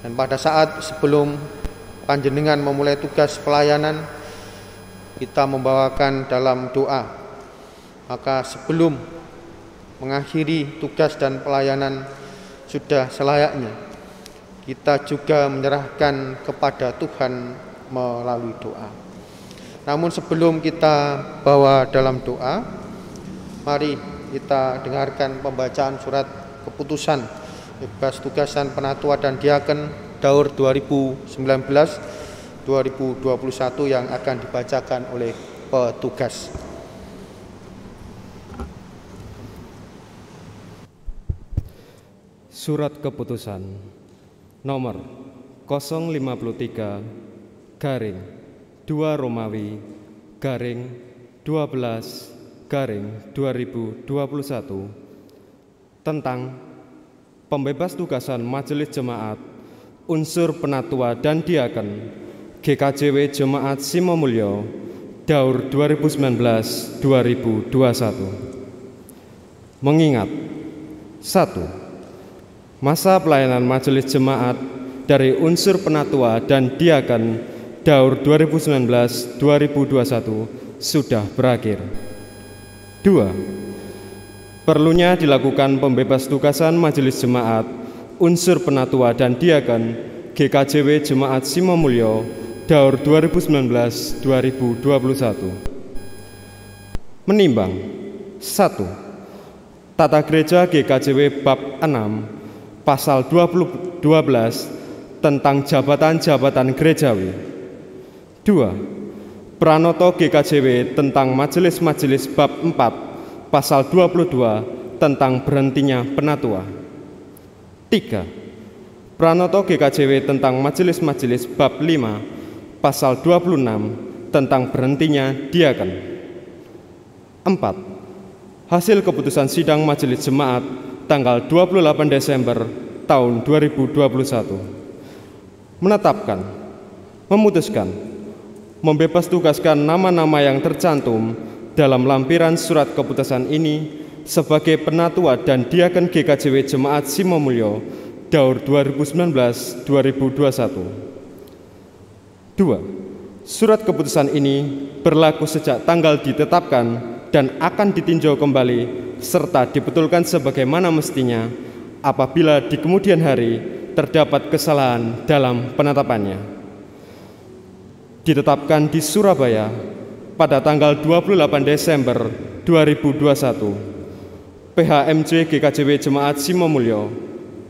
Dan pada saat sebelum panjenengan memulai tugas pelayanan, kita membawakan dalam doa. Maka sebelum mengakhiri tugas dan pelayanan sudah selayaknya kita juga menyerahkan kepada Tuhan melalui doa. Namun sebelum kita bawa dalam doa, mari kita dengarkan pembacaan surat keputusan bebas tugasan penatua dan diaken Daur 2019-2021 yang akan dibacakan oleh petugas. Surat keputusan nomor 053/2 Romawi /12/2021 tentang pembebas tugasan majelis jemaat unsur penatua dan diaken GKJW Jemaat Simomulyo Daur 2019-2021. Mengingat 1. Masa pelayanan majelis jemaat dari unsur penatua dan diaken Daur 2019-2021 sudah berakhir. 2. Perlunya dilakukan pembebas tugasan majelis jemaat unsur penatua dan diaken GKJW Jemaat Simomulyo Daur 2019-2021. Menimbang 1. Tata Gereja GKJW bab 6 pasal 12 tentang jabatan-jabatan gerejawi. 2. Pranoto GKJW tentang majelis-majelis bab 4 pasal 22 tentang berhentinya penatua. 3. Pranoto GKJW tentang majelis-majelis bab 5 pasal 26 tentang berhentinya diaken. 4. Hasil keputusan sidang majelis jemaat tanggal 28 Desember tahun 2021 menetapkan, memutuskan membebas tugaskan nama-nama yang tercantum dalam lampiran surat keputusan ini sebagai penatua dan diaken GKJW Jemaat Simomulyo Daur 2019-2021. 2. Surat keputusan ini berlaku sejak tanggal ditetapkan dan akan ditinjau kembali serta dibetulkan sebagaimana mestinya apabila di kemudian hari terdapat kesalahan dalam penetapannya. Ditetapkan di Surabaya pada tanggal 28 Desember 2021. PHMJ GKJW Jemaat Simomulyo,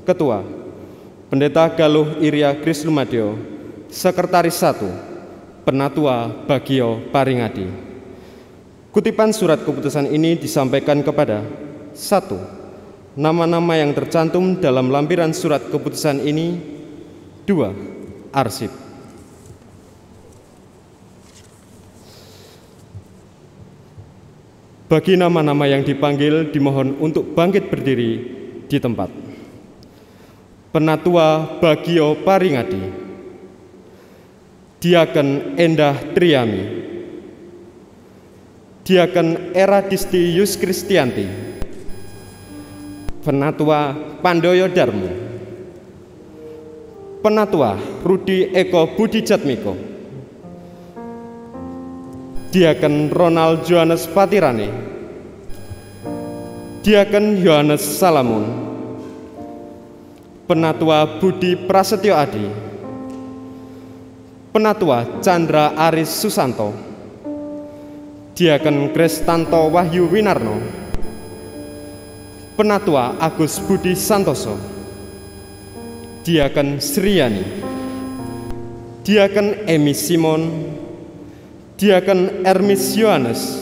Ketua Pendeta Galuh Iria Krislumadio, Sekretaris 1, Penatua Bagio Paringadi. Kutipan surat keputusan ini disampaikan kepada 1. Nama-nama yang tercantum dalam lampiran surat keputusan ini. 2. Arsip. Bagi nama-nama yang dipanggil dimohon untuk bangkit berdiri di tempat. Penatua Bagio Paringadi, Diaken Endah Triami, Diaken Eradisti Yus Kristianti, Penatua Pandoyo Darmo, Penatua Rudi Eko Budi Jatmiko, Diaken Ronald Johannes Patirane, Diaken Yohanes Salamun, Penatua Budi Prasetyo Adi, Penatua Chandra Aris Susanto, Diaken Krestanto Wahyu Winarno, Penatua Agus Budi Santoso, Diaken Sriani, Diaken Emi Simon, Diaken Ermis Yohanes,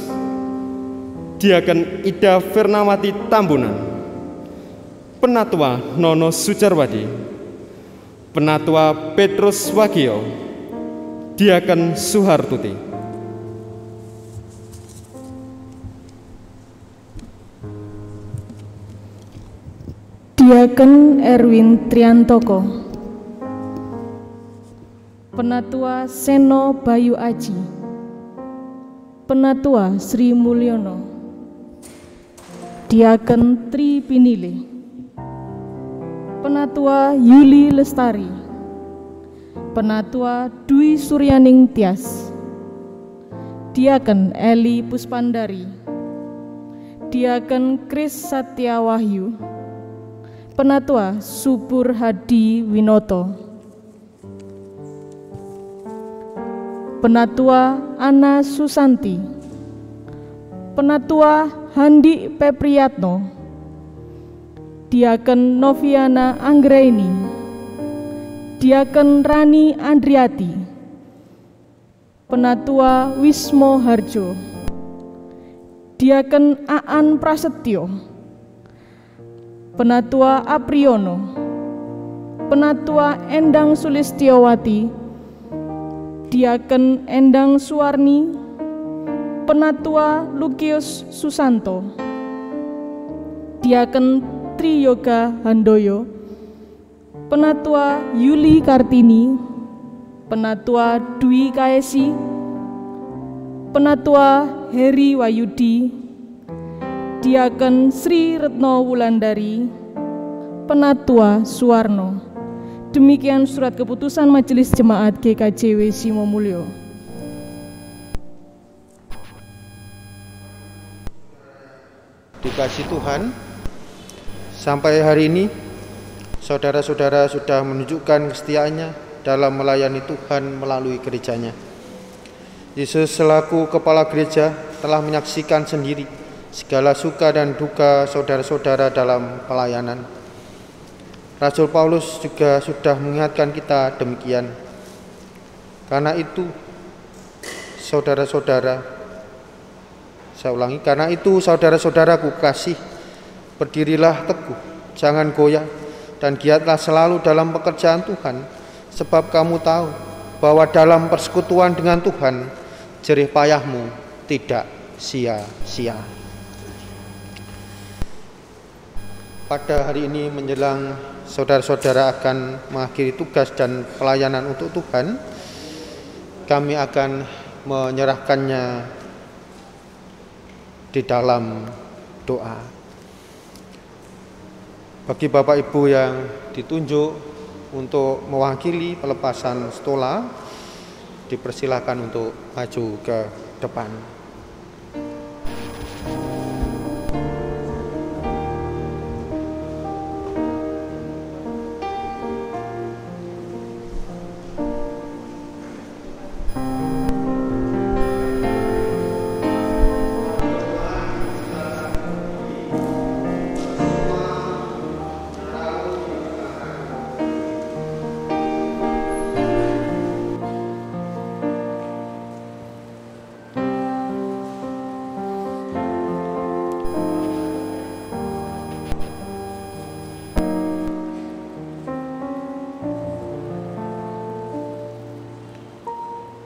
Diaken Ida Fernawati Tambunan, Penatua Nono Sujarwadi, Penatua Petrus Wagio, Diaken Suhartuti. Diaken Erwin Triantoko, Penatua Seno Bayu Aji, Penatua Sri Mulyono, Diaken Tri Pinile, Penatua Yuli Lestari, Penatua Dwi Suryaning Tias, Diaken Eli Puspandari, Diaken Kris Satya Wahyu, Penatua Subur Hadi Winoto, Penatua Ana Susanti, Penatua Handi Pepriyatno, Diaken Noviana Anggraini, Diaken Rani Andriati, Penatua Wismo Harjo, Diaken Aan Prasetyo, Penatua Apriyono, Penatua Endang Sulistiowati, Diaken Endang Suwarni, Penatua Lukius Susanto, Diaken Triyoga Handoyo, Penatua Yuli Kartini, Penatua Dwi Kaesi, Penatua Heri Wayudi, Diaken Sri Retno Wulandari, Penatua Suwarno. Demikian surat keputusan Majelis Jemaat GKJW Simomulyo. Dikasih Tuhan, sampai hari ini saudara-saudara sudah menunjukkan kesetiaannya dalam melayani Tuhan melalui gerejanya. Yesus selaku kepala gereja telah menyaksikan sendiri segala suka dan duka saudara-saudara dalam pelayanan. Rasul Paulus juga sudah mengingatkan kita demikian. Karena itu, saudara-saudara, saya ulangi, karena itu saudara-saudaraku kasih, berdirilah teguh, jangan goyah, dan giatlah selalu dalam pekerjaan Tuhan, sebab kamu tahu bahwa dalam persekutuan dengan Tuhan, jerih payahmu tidak sia-sia. Pada hari ini menjelang saudara-saudara akan mengakhiri tugas dan pelayanan untuk Tuhan, kami akan menyerahkannya di dalam doa. Bagi Bapak Ibu yang ditunjuk untuk mewakili pelepasan stola, dipersilakan untuk maju ke depan.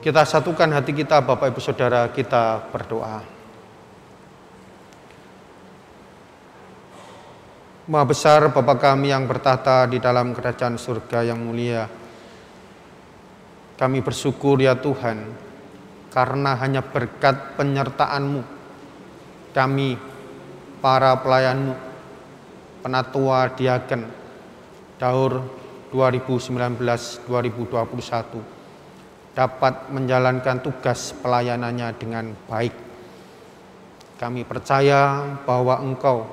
Kita satukan hati kita, Bapak Ibu Saudara, kita berdoa. Maha besar Bapa kami yang bertahta di dalam kerajaan surga yang mulia, kami bersyukur ya Tuhan, karena hanya berkat penyertaan-Mu, kami para pelayan-Mu, penatua diaken, tahun 2019-2021, dapat menjalankan tugas pelayanannya dengan baik. Kami percaya bahwa Engkau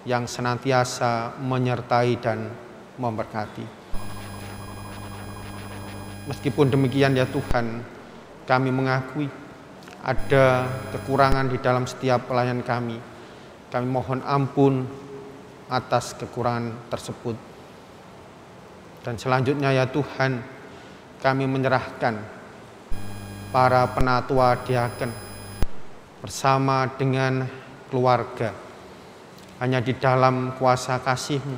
yang senantiasa menyertai dan memberkati. Meskipun demikian ya Tuhan, kami mengakui ada kekurangan di dalam setiap pelayan kami. Kami mohon ampun atas kekurangan tersebut. Dan selanjutnya ya Tuhan, kami menyerahkan para penatua diaken bersama dengan keluarga. Hanya di dalam kuasa kasih-Mu,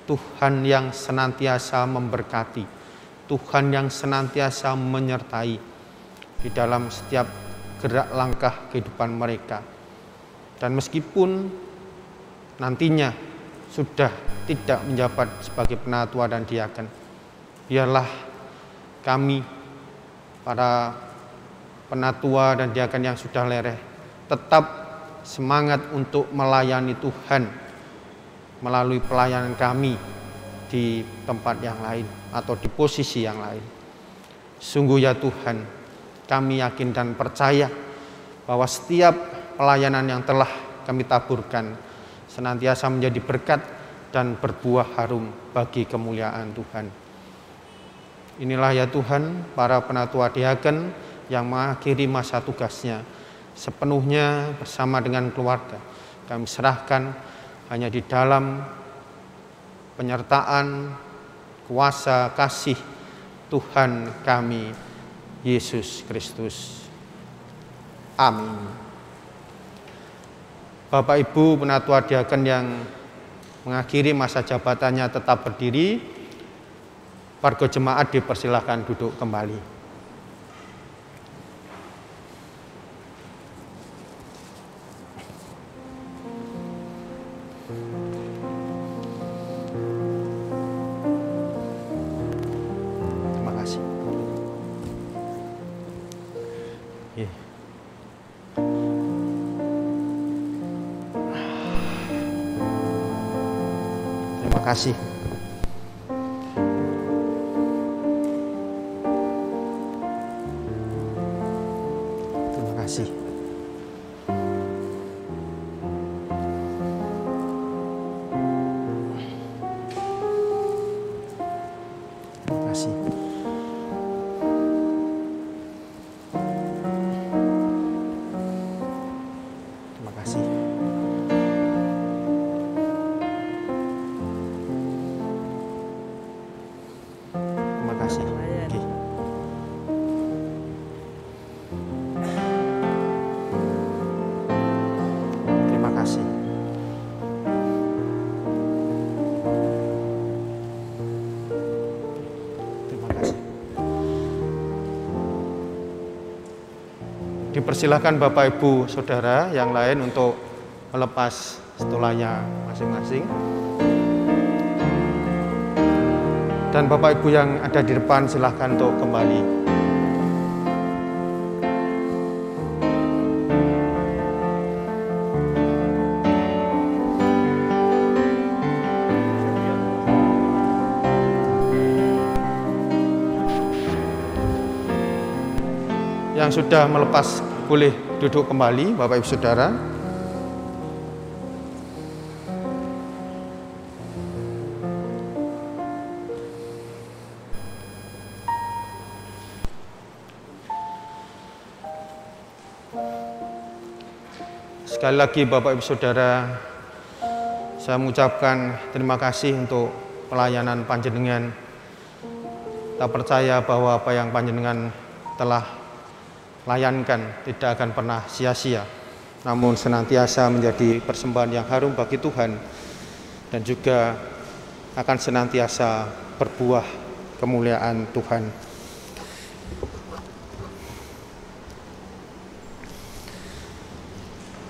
Tuhan yang senantiasa memberkati, Tuhan yang senantiasa menyertai di dalam setiap gerak langkah kehidupan mereka. Dan meskipun nantinya sudah tidak menjabat sebagai penatua dan diaken, biarlah kami, para penatua dan diaken yang sudah lereh, tetap semangat untuk melayani Tuhan melalui pelayanan kami di tempat yang lain atau di posisi yang lain. Sungguh ya Tuhan, kami yakin dan percaya bahwa setiap pelayanan yang telah kami taburkan senantiasa menjadi berkat dan berbuah harum bagi kemuliaan Tuhan. Inilah ya Tuhan, para penatua diaken yang mengakhiri masa tugasnya sepenuhnya bersama dengan keluarga. Kami serahkan hanya di dalam penyertaan kuasa kasih Tuhan kami, Yesus Kristus. Amin. Bapak Ibu penatua diaken yang mengakhiri masa jabatannya tetap berdiri. Warga jemaat dipersilakan duduk kembali. Terima kasih. Terima kasih. Dipersilahkan Bapak Ibu Saudara yang lain untuk melepas stolanya masing-masing. Dan Bapak Ibu yang ada di depan silahkan untuk kembali. Yang sudah melepas boleh duduk kembali, Bapak Ibu Saudara. Sekali lagi Bapak Ibu Saudara, saya mengucapkan terima kasih untuk pelayanan panjenengan. Kita percaya bahwa apa yang panjenengan telah layankan tidak akan pernah sia-sia, namun senantiasa menjadi persembahan yang harum bagi Tuhan, dan juga akan senantiasa berbuah kemuliaan Tuhan.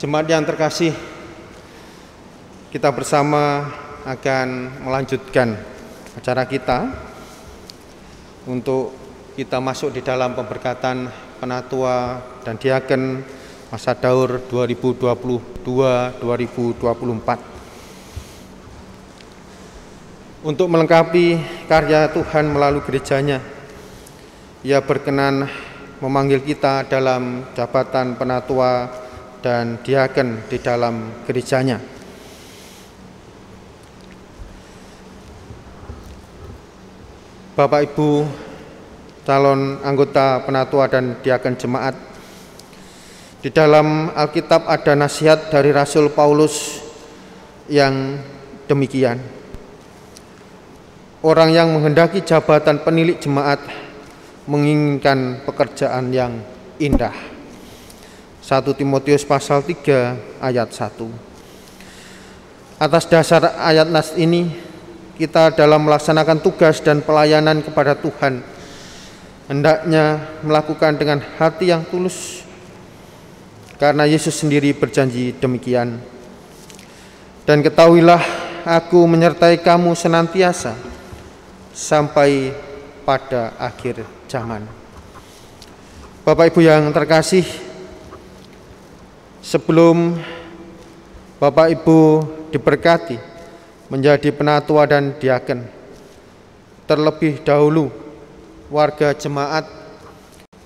Jemaat yang terkasih, kita bersama akan melanjutkan acara kita untuk kita masuk di dalam pemberkatan penatua dan diaken masa daur 2022-2024. Untuk melengkapi karya Tuhan melalui gerejanya, Ia berkenan memanggil kita dalam jabatan penatua dan diaken di dalam gerejanya. Bapak Ibu calon anggota penatua dan diaken jemaat, di dalam Alkitab ada nasihat dari Rasul Paulus yang demikian. Orang yang menghendaki jabatan penilik jemaat menginginkan pekerjaan yang indah. 1 Timotius pasal 3 ayat 1. Atas dasar ayat nas ini, kita dalam melaksanakan tugas dan pelayanan kepada Tuhan hendaknya melakukan dengan hati yang tulus, karena Yesus sendiri berjanji demikian. Dan ketahuilah, aku menyertai kamu senantiasa sampai pada akhir zaman. Bapak Ibu yang terkasih, sebelum Bapak Ibu diberkati menjadi penatua dan diaken, terlebih dahulu warga jemaat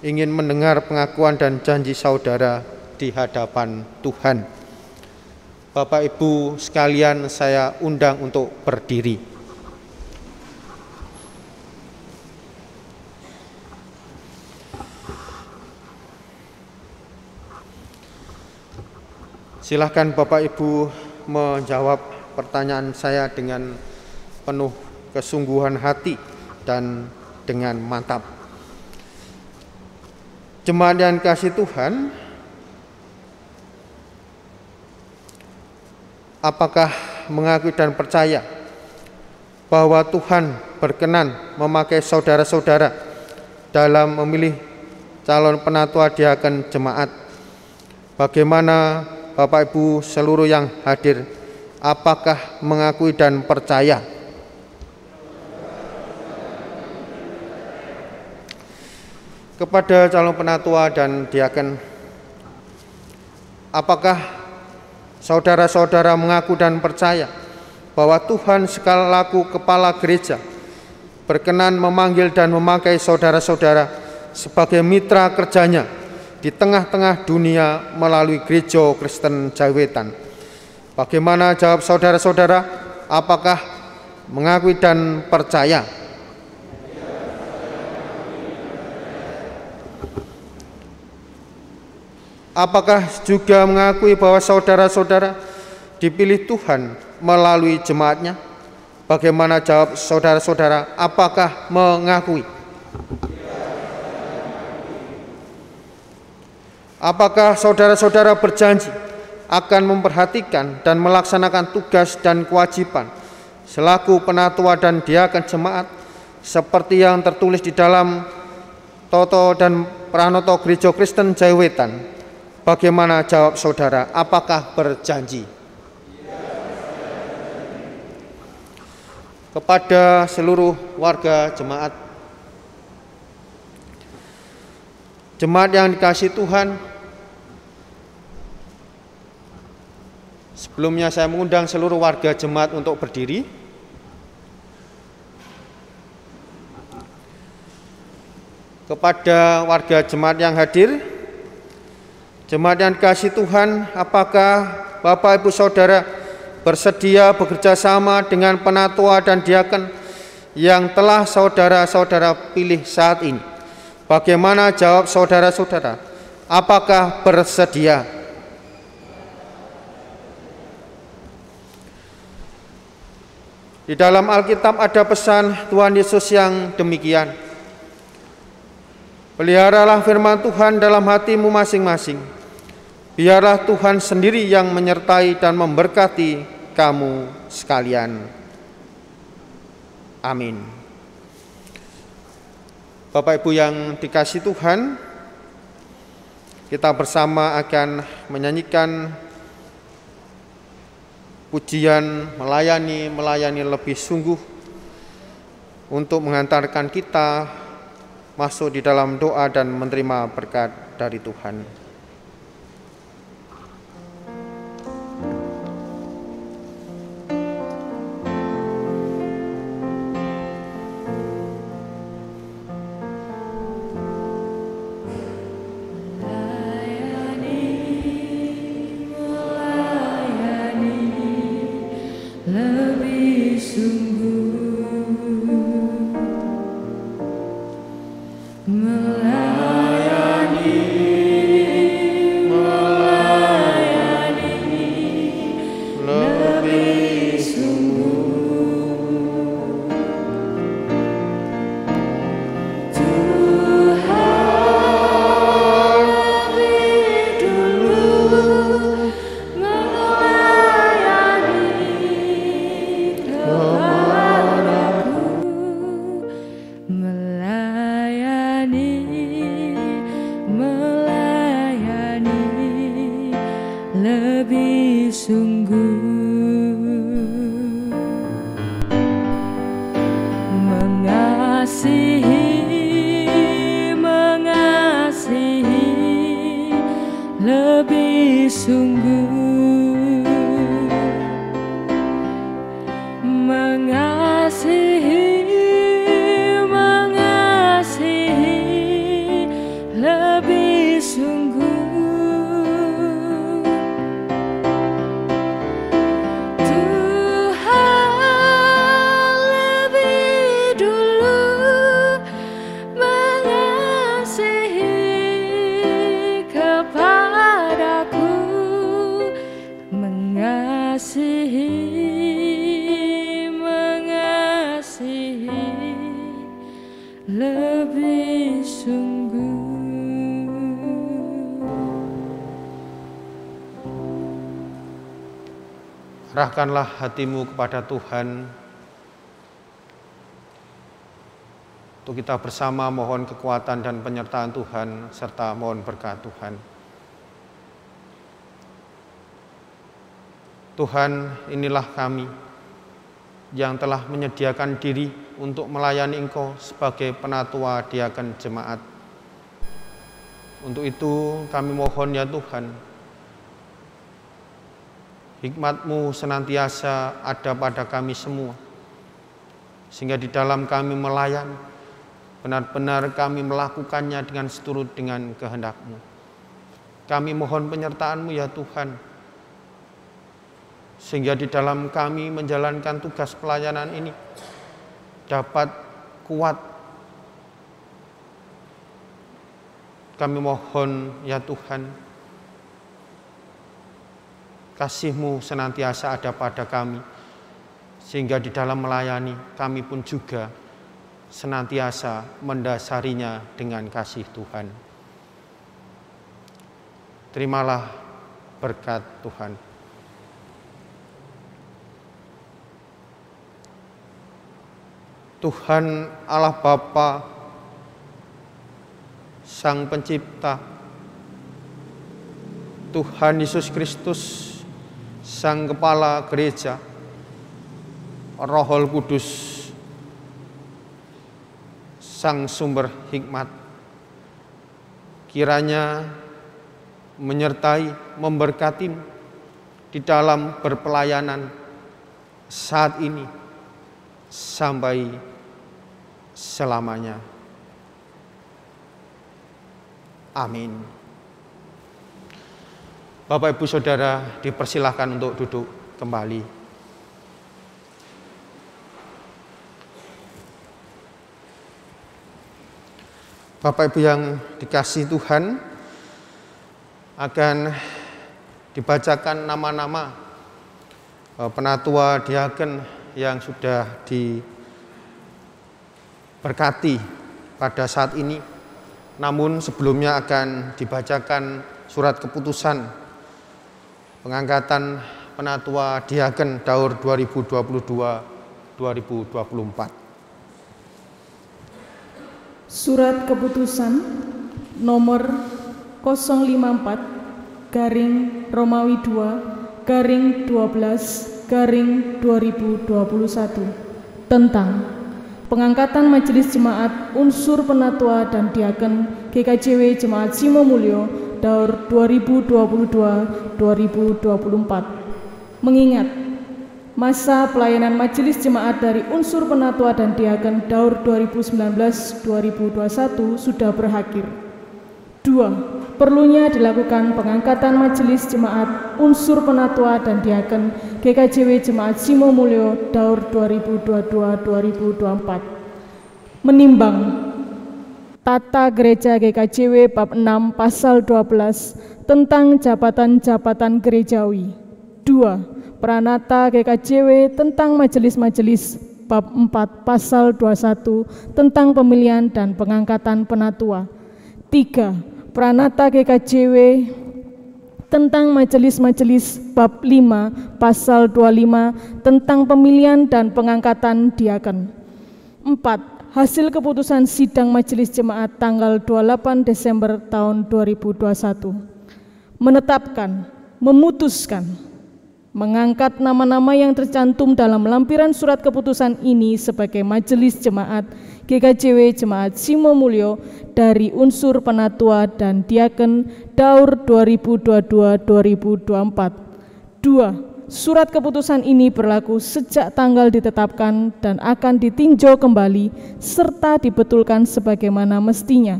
ingin mendengar pengakuan dan janji saudara di hadapan Tuhan. Bapak Ibu sekalian, saya undang untuk berdiri. Silakan Bapak Ibu menjawab pertanyaan saya dengan penuh kesungguhan hati dan dengan mantap. Jemaat yang kasih Tuhan, apakah mengakui dan percaya bahwa Tuhan berkenan memakai saudara-saudara dalam memilih calon penatua diaken jemaat? Bagaimana Bapak Ibu seluruh yang hadir, apakah mengakui dan percaya? Kepada calon penatua dan diaken, apakah saudara-saudara mengaku dan percaya bahwa Tuhan sekalaku kepala gereja berkenan memanggil dan memakai saudara-saudara sebagai mitra kerjanya di tengah-tengah dunia melalui Gereja Kristen Jawetan? Bagaimana jawab saudara-saudara? Apakah mengakui dan percaya? Apakah juga mengakui bahwa saudara-saudara dipilih Tuhan melalui jemaatnya? Bagaimana jawab saudara-saudara? Apakah mengakui? Apakah saudara-saudara berjanji akan memperhatikan dan melaksanakan tugas dan kewajiban selaku penatua dan diaken jemaat seperti yang tertulis di dalam Toto dan Pranoto Gereja Kristen Jawetan? Bagaimana jawab saudara? Apakah berjanji? Kepada seluruh warga jemaat, jemaat yang dikasihi Tuhan, sebelumnya saya mengundang seluruh warga jemaat untuk berdiri. kepada warga jemaat yang hadir, jemaat yang dikasihi Tuhan, apakah Bapak Ibu Saudara bersedia bekerja sama dengan penatua dan diaken yang telah saudara-saudara pilih saat ini? Bagaimana jawab saudara-saudara? Apakah bersedia? Di dalam Alkitab ada pesan Tuhan Yesus yang demikian. Peliharalah firman Tuhan dalam hatimu masing-masing. Biarlah Tuhan sendiri yang menyertai dan memberkati kamu sekalian. Amin. Bapak Ibu yang dikasihi Tuhan, kita bersama akan menyanyikan pujian melayani lebih sungguh untuk mengantarkan kita masuk di dalam doa dan menerima berkat dari Tuhan. Serahkanlah hatimu kepada Tuhan untuk kita bersama mohon kekuatan dan penyertaan Tuhan serta mohon berkat Tuhan. Tuhan, inilah kami yang telah menyediakan diri untuk melayani Engkau sebagai penatua diaken jemaat. Untuk itu kami mohon ya Tuhan, hikmat-Mu senantiasa ada pada kami semua, sehingga di dalam kami melayani, benar-benar kami melakukannya dengan seturut dengan kehendak-Mu. Kami mohon penyertaan-Mu ya Tuhan, sehingga di dalam kami menjalankan tugas pelayanan ini dapat kuat. Kami mohon ya Tuhan, kasih-Mu senantiasa ada pada kami, sehingga di dalam melayani kami pun juga senantiasa mendasarinya dengan kasih Tuhan. Terimalah berkat Tuhan. Tuhan Allah Bapa, Sang Pencipta, Tuhan Yesus Kristus, Sang Kepala Gereja, Roh Kudus, Sang Sumber Hikmat, kiranya menyertai, memberkati di dalam berpelayanan saat ini sampai selamanya. Amin. Bapak Ibu Saudara dipersilahkan untuk duduk kembali. Bapak Ibu yang dikasihi Tuhan, akan dibacakan nama-nama penatua diaken yang sudah diberkati pada saat ini. Namun sebelumnya akan dibacakan surat keputusan pengangkatan penatua diaken Daur 2022-2024. Surat keputusan nomor 054 garing Romawi 2 garing 12 garing 2021 tentang pengangkatan Majelis Jemaat Unsur Penatua dan Diaken GKJW Jemaat Simo Mulyo Daur 2022-2024. Mengingat masa pelayanan Majelis Jemaat dari Unsur Penatua dan Diaken Daur 2019-2021 sudah berakhir. 2. Perlunya dilakukan pengangkatan Majelis Jemaat Unsur Penatua dan Diaken GKJW Jemaat Simo Mulyo Daur 2022-2024. Menimbang Tata Gereja GKJW bab 6 pasal 12 tentang jabatan-jabatan gerejawi. 2. Pranata GKJW tentang majelis-majelis bab 4 pasal 21 tentang pemilihan dan pengangkatan penatua. 3. Pranata GKJW tentang majelis-majelis bab 5 pasal 25 tentang pemilihan dan pengangkatan diaken. 4. Hasil keputusan sidang Majelis Jemaat tanggal 28 Desember tahun 2021 menetapkan, memutuskan, mengangkat nama-nama yang tercantum dalam lampiran surat keputusan ini sebagai Majelis Jemaat GKJW Jemaat Simo Mulyo dari unsur penatua dan diaken Daur 2022-2024. 2. Surat keputusan ini berlaku sejak tanggal ditetapkan dan akan ditinjau kembali serta dibetulkan sebagaimana mestinya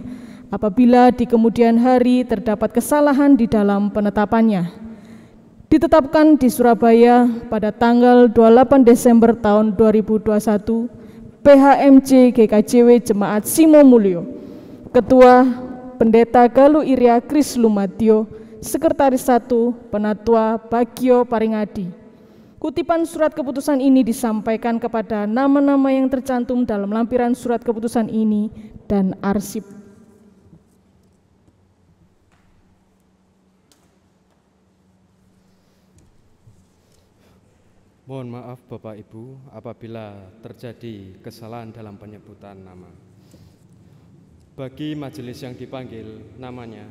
apabila di kemudian hari terdapat kesalahan di dalam penetapannya. Ditetapkan di Surabaya pada tanggal 28 Desember tahun 2021, PHMJ GKJW Jemaat Simo Mulyo, Ketua Pendeta Galuh Iria Kris Lumatio, Sekretaris 1 Penatua Bagio Paringadi. Kutipan surat keputusan ini disampaikan kepada nama-nama yang tercantum dalam lampiran surat keputusan ini dan arsip. Mohon maaf Bapak Ibu apabila terjadi kesalahan dalam penyebutan nama. Bagi majelis yang dipanggil namanya,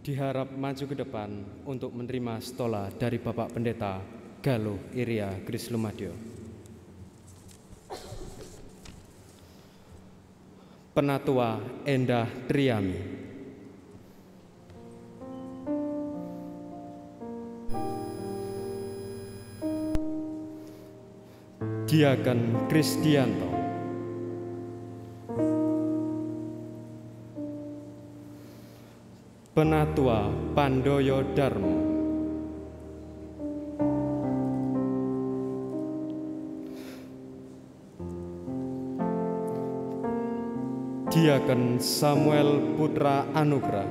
diharap maju ke depan untuk menerima stola dari Bapak Pendeta Galuh Iria Kris Lumatio. Penatua Endah Triami. Diaken Kristianto. Penatua Pandoyo Darmo. Diaken Samuel Putra Anugrah.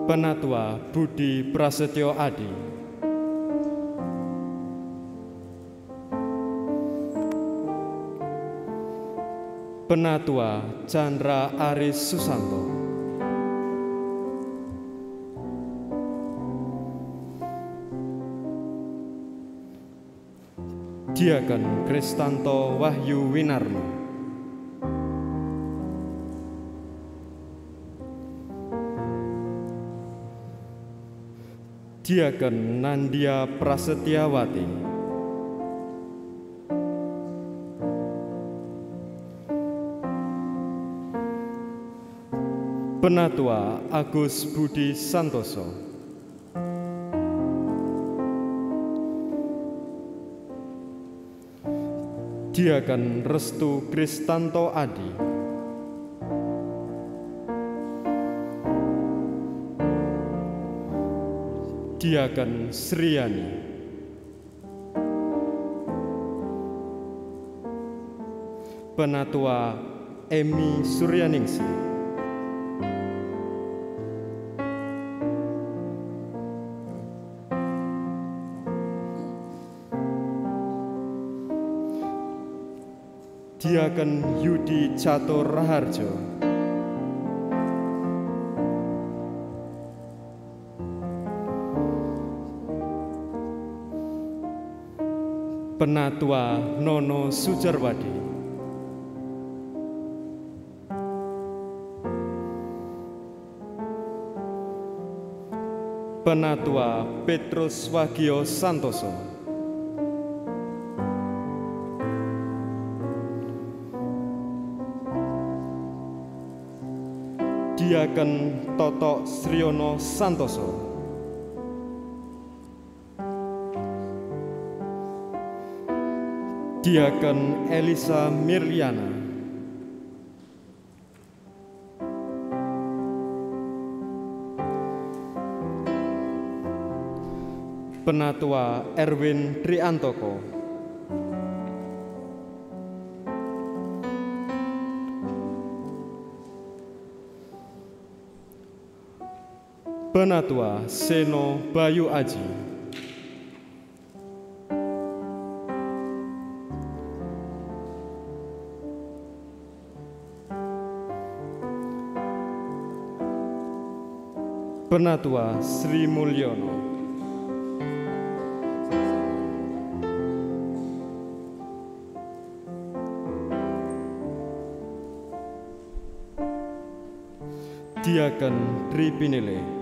Penatua Budi Prasetyo Adi. Penatua Chandra Aris Susanto. Diaken Kristanto Wahyu Winarno. Diaken Nandia Prasetyawati. Penatua Agus Budi Santoso. Diaken Restu Kristanto Adi, Diaken Sriani, Penatua Emi Suryaningsi, Diaken Yudi Catur Raharjo, Penatua Nono Sujarwadi, Penatua Petrus Wagio Santoso, Diaken Toto Sriono Santoso, Diaken Elisa Mirliana, Penatua Erwin Triantoko, Penatua Seno Bayu Aji, Penatua Sri Mulyono, Diaken Tri Pinile,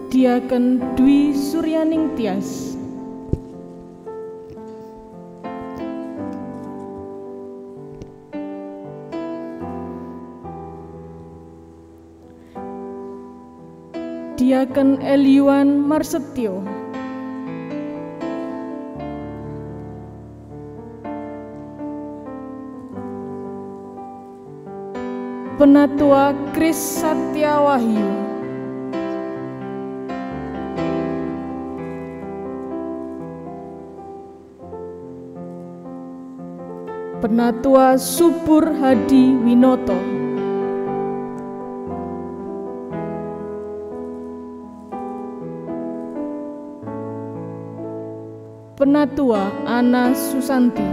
Diaken Dwi Suryaning Tias, Diaken Eliwan Marsetio, Penatua Kris Satya Wahyu, Penatua Subur Hadi Winoto, Penatua Ana Susanti,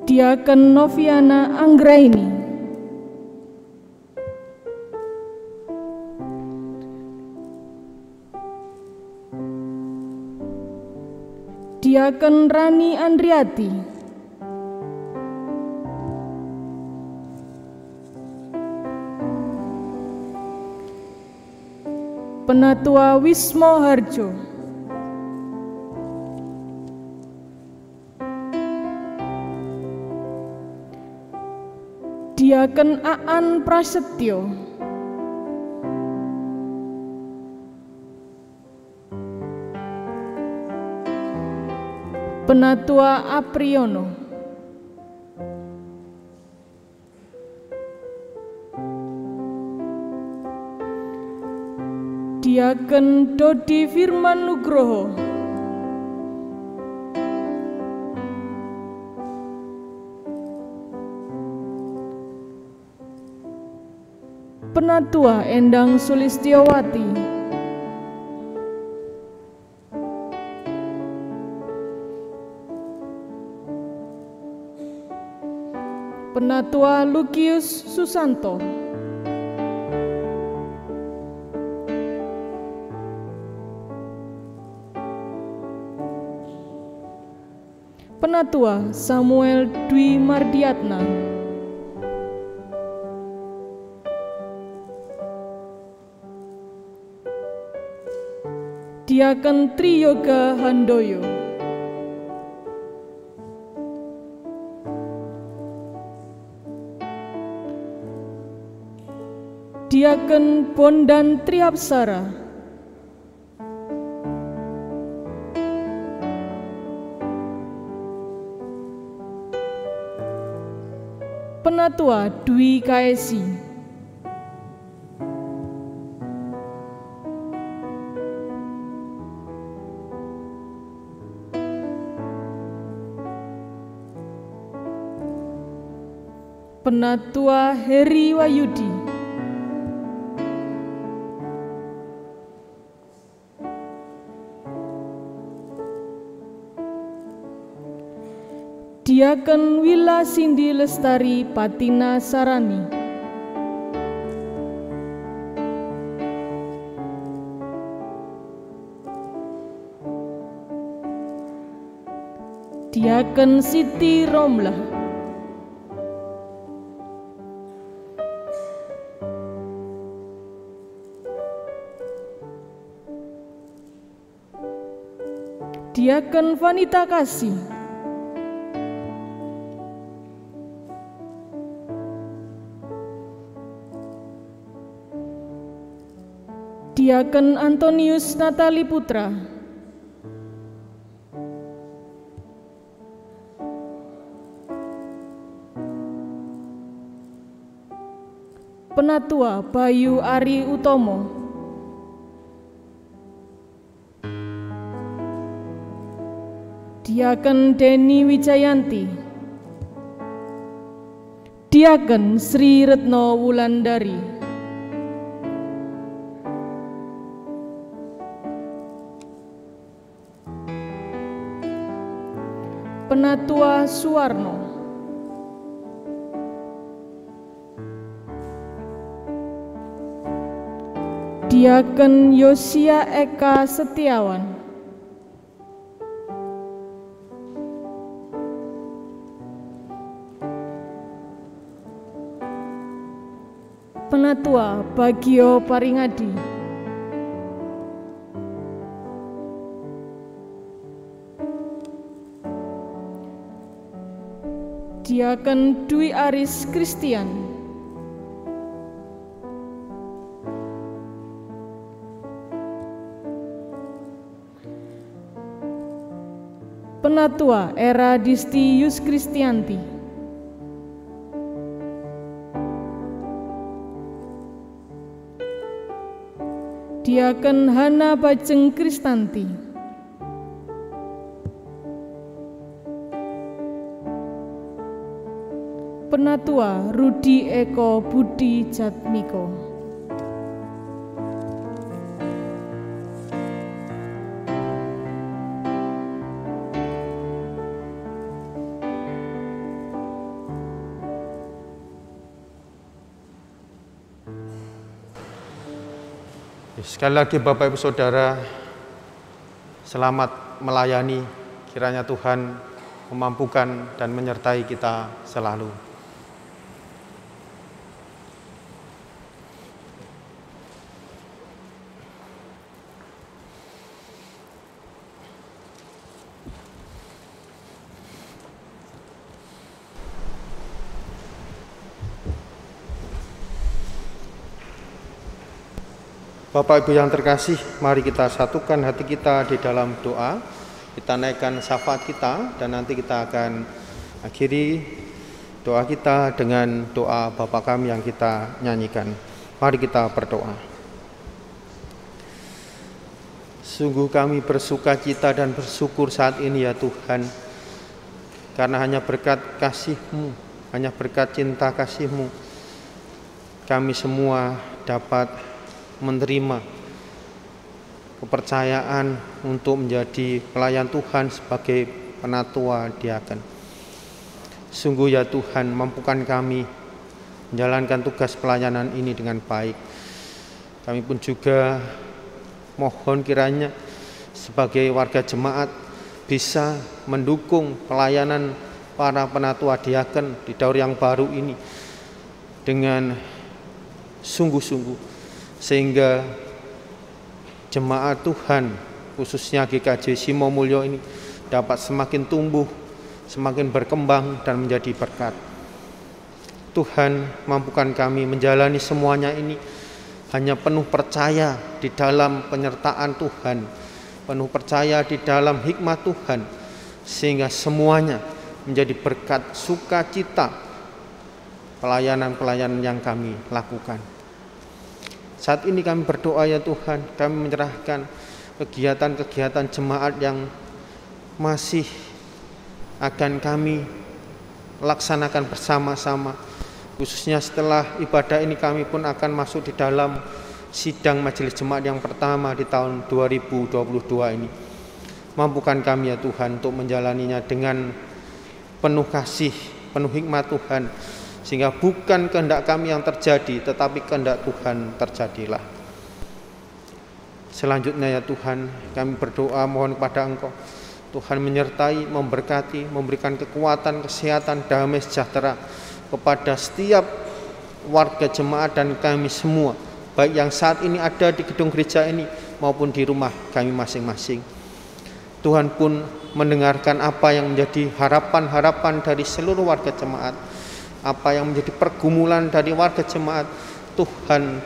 Diaken Noviana Anggraini, Diaken Rani Andriati, Penatua Wismo Harjo, Diaken Aan Prasetyo, Penatua Apriyono, Diaken Dodi Firman Nugroho, Penatua Endang Sulistiowati, Penatua Lukius Susanto, Penatua Samuel Dwi Mardiatna, Diaken Triyoga Handoyo, Diaken Bondan Triapsara, Penatua Dwi Kaesi, Penatua Heri Wayudi, Diaken Wila Sindi Lestari Patina Sarani, Diaken Siti Romlah, Diaken Vanita Kasih, Diaken Antonius Natali Putra, Penatua Bayu Ari Utomo, Diaken Deni Wijayanti, Diaken Sri Retno Wulandari, Penatua Suwarno, Diaken Yosia Eka Setiawan, Penatua Bagio Paringadi, Diaken Dwi Aris Kristian, Penatua Era Disti Yus Kristianti, Diaken Hana Bajeng Kristanti, Penatua Rudi Eko Budi Jatmiko, Sekali lagi Bapak Ibu Saudara, selamat melayani, kiranya Tuhan memampukan dan menyertai kita selalu. Bapak Ibu yang terkasih, mari kita satukan hati kita di dalam doa. Kita naikkan syafaat kita dan nanti kita akan akhiri doa kita dengan doa Bapa Kami yang kita nyanyikan. Mari kita berdoa. Sungguh kami bersukacita dan bersyukur saat ini ya Tuhan, karena hanya berkat kasih-Mu, hanya berkat cinta kasih-Mu, kami semua dapat menerima kepercayaan untuk menjadi pelayan Tuhan sebagai penatua diaken. Sungguh ya Tuhan, mampukan kami menjalankan tugas pelayanan ini dengan baik. Kami pun juga mohon kiranya sebagai warga jemaat bisa mendukung pelayanan para penatua diaken di daur yang baru ini dengan sungguh-sungguh, sehingga jemaat Tuhan khususnya GKJ Simo Mulyo ini dapat semakin tumbuh, semakin berkembang dan menjadi berkat. Tuhan, mampukan kami menjalani semuanya ini hanya penuh percaya di dalam penyertaan Tuhan, penuh percaya di dalam hikmat Tuhan, sehingga semuanya menjadi berkat sukacita pelayanan-pelayanan yang kami lakukan. Saat ini kami berdoa ya Tuhan, kami menyerahkan kegiatan-kegiatan jemaat yang masih akan kami laksanakan bersama-sama. Khususnya setelah ibadah ini kami pun akan masuk di dalam sidang majelis jemaat yang pertama di tahun 2022 ini. Mampukan kami ya Tuhan untuk menjalaninya dengan penuh kasih, penuh hikmat Tuhan, sehingga bukan kehendak kami yang terjadi, tetapi kehendak Tuhan terjadilah. Selanjutnya ya Tuhan, kami berdoa mohon kepada Engkau, Tuhan menyertai, memberkati, memberikan kekuatan, kesehatan, damai sejahtera kepada setiap warga jemaat dan kami semua, baik yang saat ini ada di gedung gereja ini maupun di rumah kami masing-masing. Tuhan pun mendengarkan apa yang menjadi harapan-harapan dari seluruh warga jemaat, apa yang menjadi pergumulan dari warga jemaat. Tuhan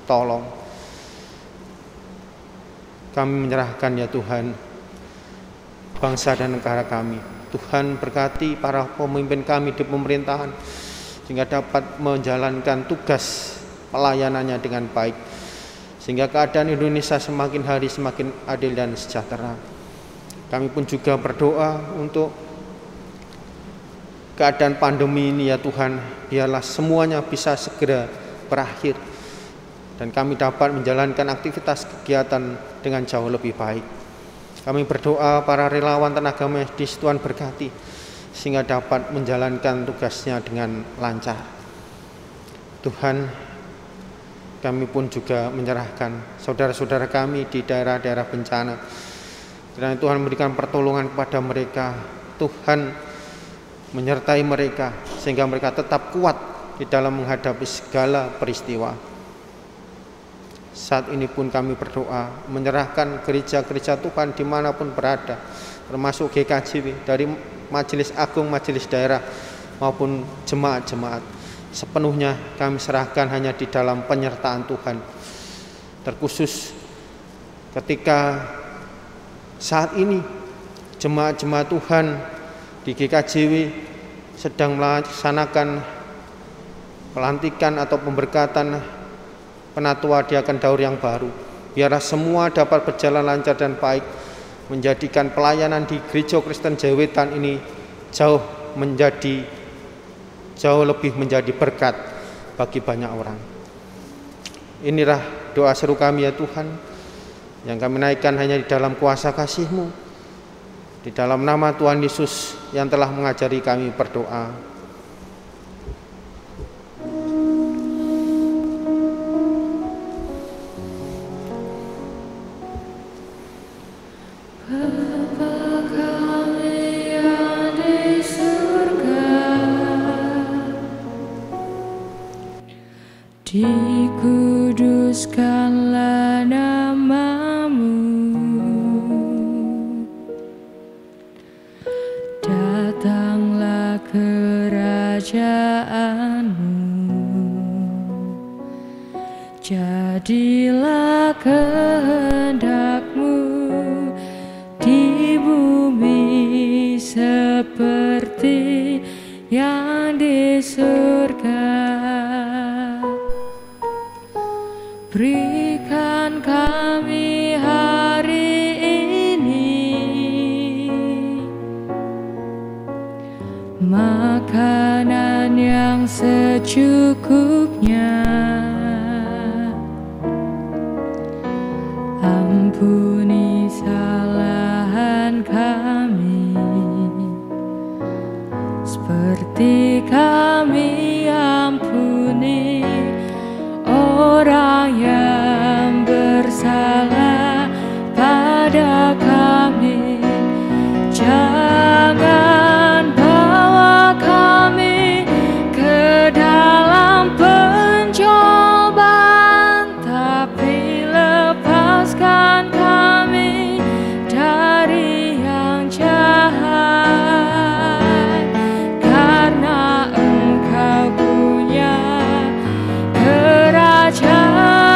tolong. Kami menyerahkan ya Tuhan bangsa dan negara kami. Tuhan berkati para pemimpin kami di pemerintahan sehingga dapat menjalankan tugas pelayanannya dengan baik, sehingga keadaan Indonesia semakin hari semakin adil dan sejahtera. Kami pun juga berdoa untuk keadaan pandemi ini ya Tuhan, biarlah semuanya bisa segera berakhir dan kami dapat menjalankan aktivitas kegiatan dengan jauh lebih baik. Kami berdoa para relawan tenaga medis Tuhan berkati sehingga dapat menjalankan tugasnya dengan lancar. Tuhan, kami pun juga menyerahkan saudara-saudara kami di daerah-daerah bencana. Kiranya Tuhan memberikan pertolongan kepada mereka. Tuhan menyertai mereka sehingga mereka tetap kuat di dalam menghadapi segala peristiwa. Saat ini pun kami berdoa menyerahkan gereja-gereja Tuhan dimanapun berada, termasuk GKJW, dari majelis agung, majelis daerah maupun jemaat-jemaat, sepenuhnya kami serahkan hanya di dalam penyertaan Tuhan. Terkhusus ketika saat ini jemaat-jemaat Tuhan di GKJW sedang melaksanakan pelantikan atau pemberkatan penatua diaken daur yang baru, biarlah semua dapat berjalan lancar dan baik, menjadikan pelayanan di Gereja Kristen Jawetan ini jauh lebih menjadi berkat bagi banyak orang. Inilah doa seru kami ya Tuhan, yang kami naikkan hanya di dalam kuasa kasih-Mu, di dalam nama Tuhan Yesus yang telah mengajari kami berdoa. Bapa kami yang di surga, dikuduskanlah nama-Mu, datanglah kerajaan-Mu, jadilah kehendak-Mu di bumi seperti yang di surga. Berikan kami hari ini makanan yang secukupnya. Ampuni kesalahan kami, seperti kami ampuni orang yang bersalah pada kami. Jangan bawa kami ke dalam pencobaan, tapi lepaskan kami dari yang jahat, karena Engkau punya kerajaan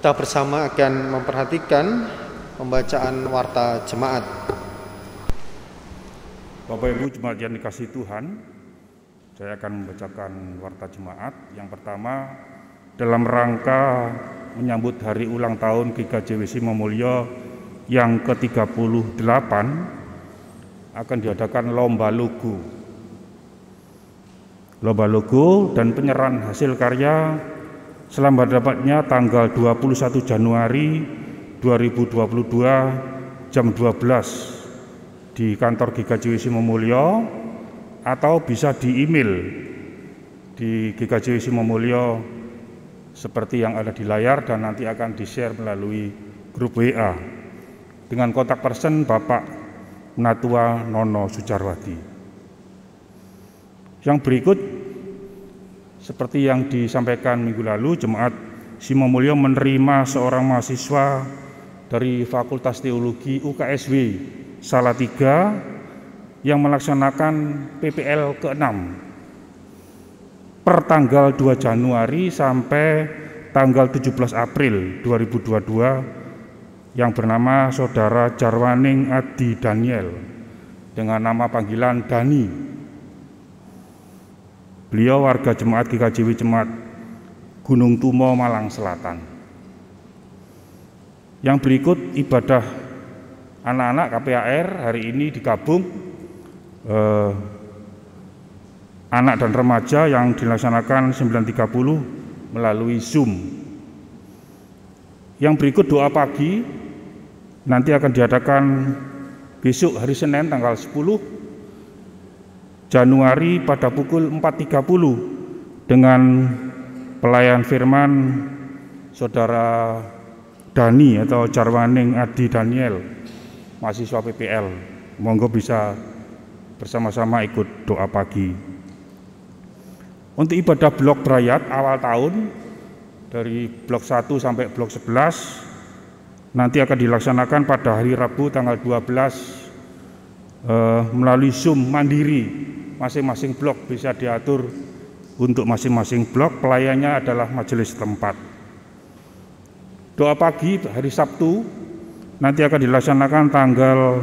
Kita bersama akan memperhatikan pembacaan warta jemaat. Bapak Ibu jemaat yang dikasihi Tuhan, saya akan membacakan warta jemaat. Yang pertama, dalam rangka menyambut hari ulang tahun GKJ Wismomulyo yang ke-38 akan diadakan lomba logo. Lomba logo dan penyerahan hasil karya selambat-lambatnya tanggal 21 Januari 2022 jam 12 di kantor GKJ Wismomulyo atau bisa di email di GKJ Wismomulyo seperti yang ada di layar dan nanti akan di-share melalui grup WA dengan kontak person Bapak Natua Nono Sujarwadi. Yang berikut seperti yang disampaikan minggu lalu, Jemaat Wismomulyo menerima seorang mahasiswa dari Fakultas Teologi UKSW Salatiga yang melaksanakan PPL ke-6 per tanggal 2 Januari sampai tanggal 17 April 2022 yang bernama Saudara Jarwaning Adi Daniel dengan nama panggilan Dani. Beliau warga Jemaat GKJW Jemaat Gunung Tumo, Malang Selatan. Yang berikut ibadah anak-anak KPAR hari ini digabung anak dan remaja yang dilaksanakan 9.30 melalui Zoom. Yang berikut doa pagi nanti akan diadakan besok hari Senin tanggal 10 Januari pada pukul 4.30 dengan pelayan firman Saudara Dani atau Jarwaning Adi Daniel, mahasiswa PPL. Monggo bisa bersama-sama ikut doa pagi. Untuk ibadah blok berayat awal tahun dari blok 1 sampai blok 11 nanti akan dilaksanakan pada hari Rabu tanggal 12 melalui Zoom mandiri. Masing-masing blok bisa diatur untuk masing-masing blok, pelayannya adalah majelis tempat. Doa pagi hari Sabtu nanti akan dilaksanakan tanggal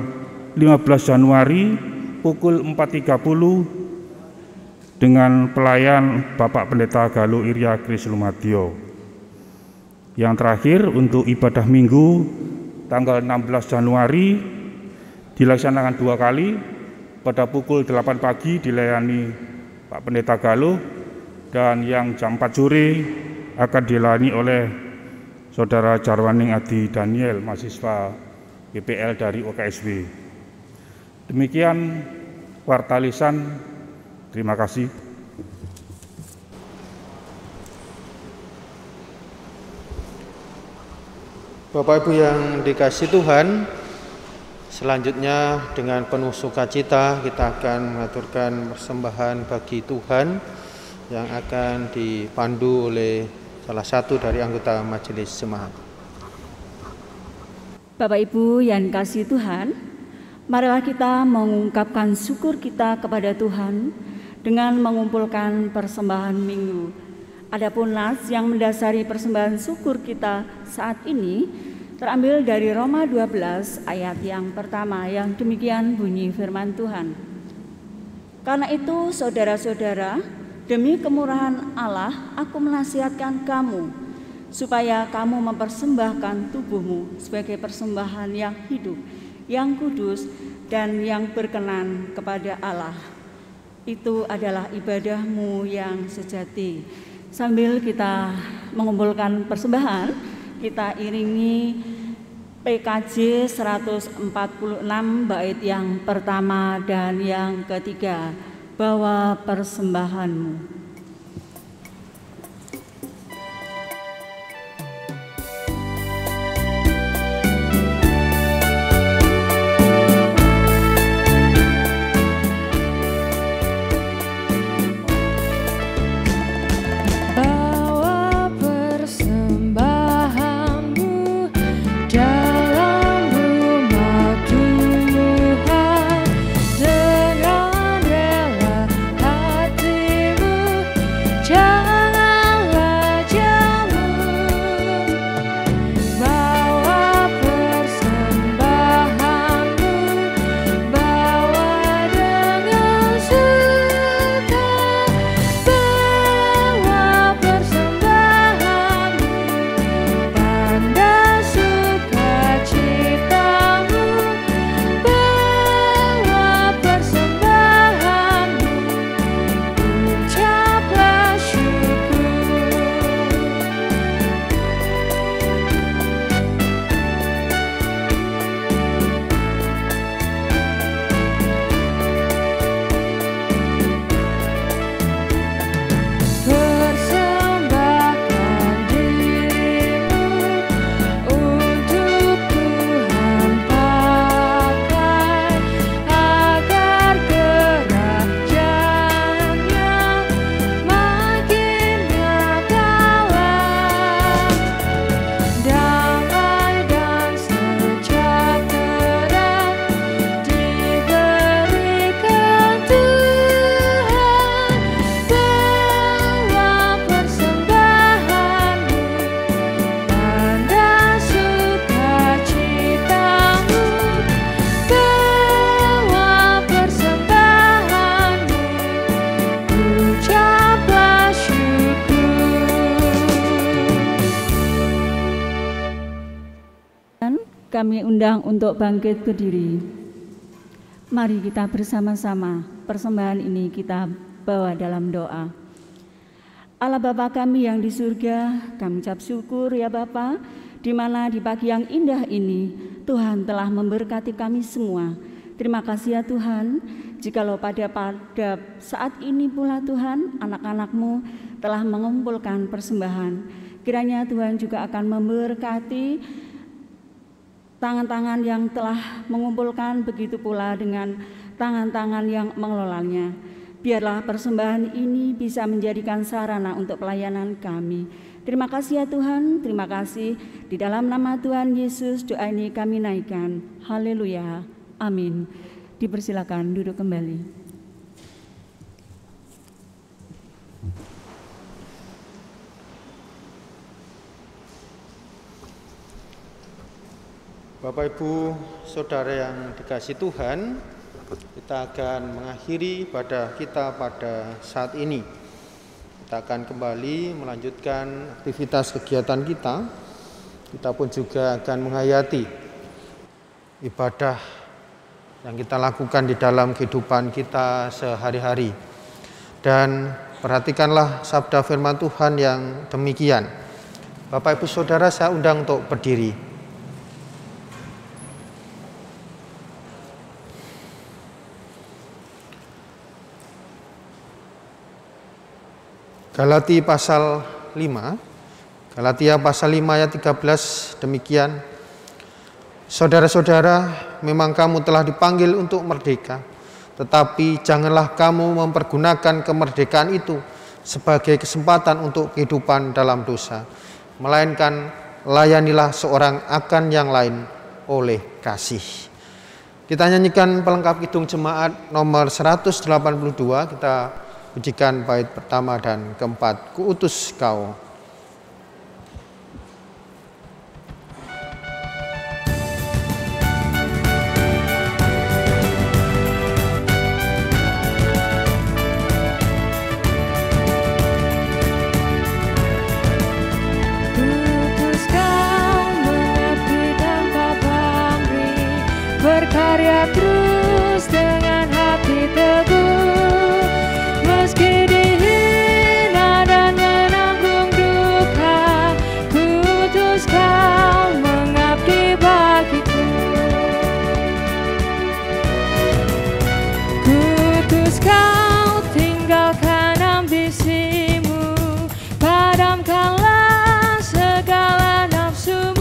15 Januari pukul 4.30 dengan pelayan Bapak Pendeta Galuh Irya Kris Lumadio. Yang terakhir untuk ibadah minggu tanggal 16 Januari dilaksanakan 2 kali pada pukul 8 pagi dilayani Pak Pendeta Galuh dan yang jam 4 sore akan dilayani oleh Saudara Jarwaning Adi Daniel, mahasiswa PPL dari UKSW. Demikian warta lisan. Terima kasih. Bapak Ibu yang dikasihi Tuhan, selanjutnya dengan penuh sukacita kita akan mengaturkan persembahan bagi Tuhan yang akan dipandu oleh salah satu dari anggota majelis jemaat. Bapak Ibu yang dikasihi Tuhan, marilah kita mengungkapkan syukur kita kepada Tuhan dengan mengumpulkan persembahan minggu. Adapun nas yang mendasari persembahan syukur kita saat ini terambil dari Roma 12 ayat yang pertama yang demikian bunyi firman Tuhan. Karena itu saudara-saudara, demi kemurahan Allah aku menasihatkan kamu supaya kamu mempersembahkan tubuhmu sebagai persembahan yang hidup, yang kudus dan yang berkenan kepada Allah. Itu adalah ibadahmu yang sejati. Sambil kita mengumpulkan persembahan, kita iringi PKJ 146 bait yang pertama dan yang ketiga, bawa persembahanmu. Dengan rela hatimu kami undang untuk bangkit berdiri. Mari kita bersama-sama persembahan ini kita bawa dalam doa. Allah Bapa kami yang di surga, kami ucap syukur ya Bapa, di mana di pagi yang indah ini Tuhan telah memberkati kami semua. Terima kasih ya Tuhan, jikalau pada saat ini pula Tuhan, anak-anak-Mu telah mengumpulkan persembahan. Kiranya Tuhan juga akan memberkati tangan-tangan yang telah mengumpulkan, begitu pula dengan tangan-tangan yang mengelolanya. Biarlah persembahan ini bisa menjadikan sarana untuk pelayanan kami. Terima kasih ya Tuhan, terima kasih. Di dalam nama Tuhan Yesus doa ini kami naikkan. Haleluya. Amin. Dipersilakan duduk kembali. Bapak Ibu Saudara yang dikasihi Tuhan, kita akan mengakhiri ibadah kita pada saat ini. Kita akan kembali melanjutkan aktivitas kegiatan kita. Kita pun juga akan menghayati ibadah yang kita lakukan di dalam kehidupan kita sehari-hari. Dan perhatikanlah sabda firman Tuhan yang demikian. Bapak Ibu Saudara, saya undang untuk berdiri. Galatia pasal 5 ayat 13 demikian. Saudara-saudara, memang kamu telah dipanggil untuk merdeka, tetapi janganlah kamu mempergunakan kemerdekaan itu sebagai kesempatan untuk kehidupan dalam dosa, melainkan layanilah seorang akan yang lain oleh kasih. Kita nyanyikan pelengkap kidung jemaat nomor 182, kita pujikan bait pertama dan keempat, Kuutus Kau. Berkarya terus dengan hati teguh, meski dihina dan menanggung duka, kuutus Kau mengabdi bagiku. Kuutus Kau tinggalkan ambisimu, padamkanlah segala nafsumu.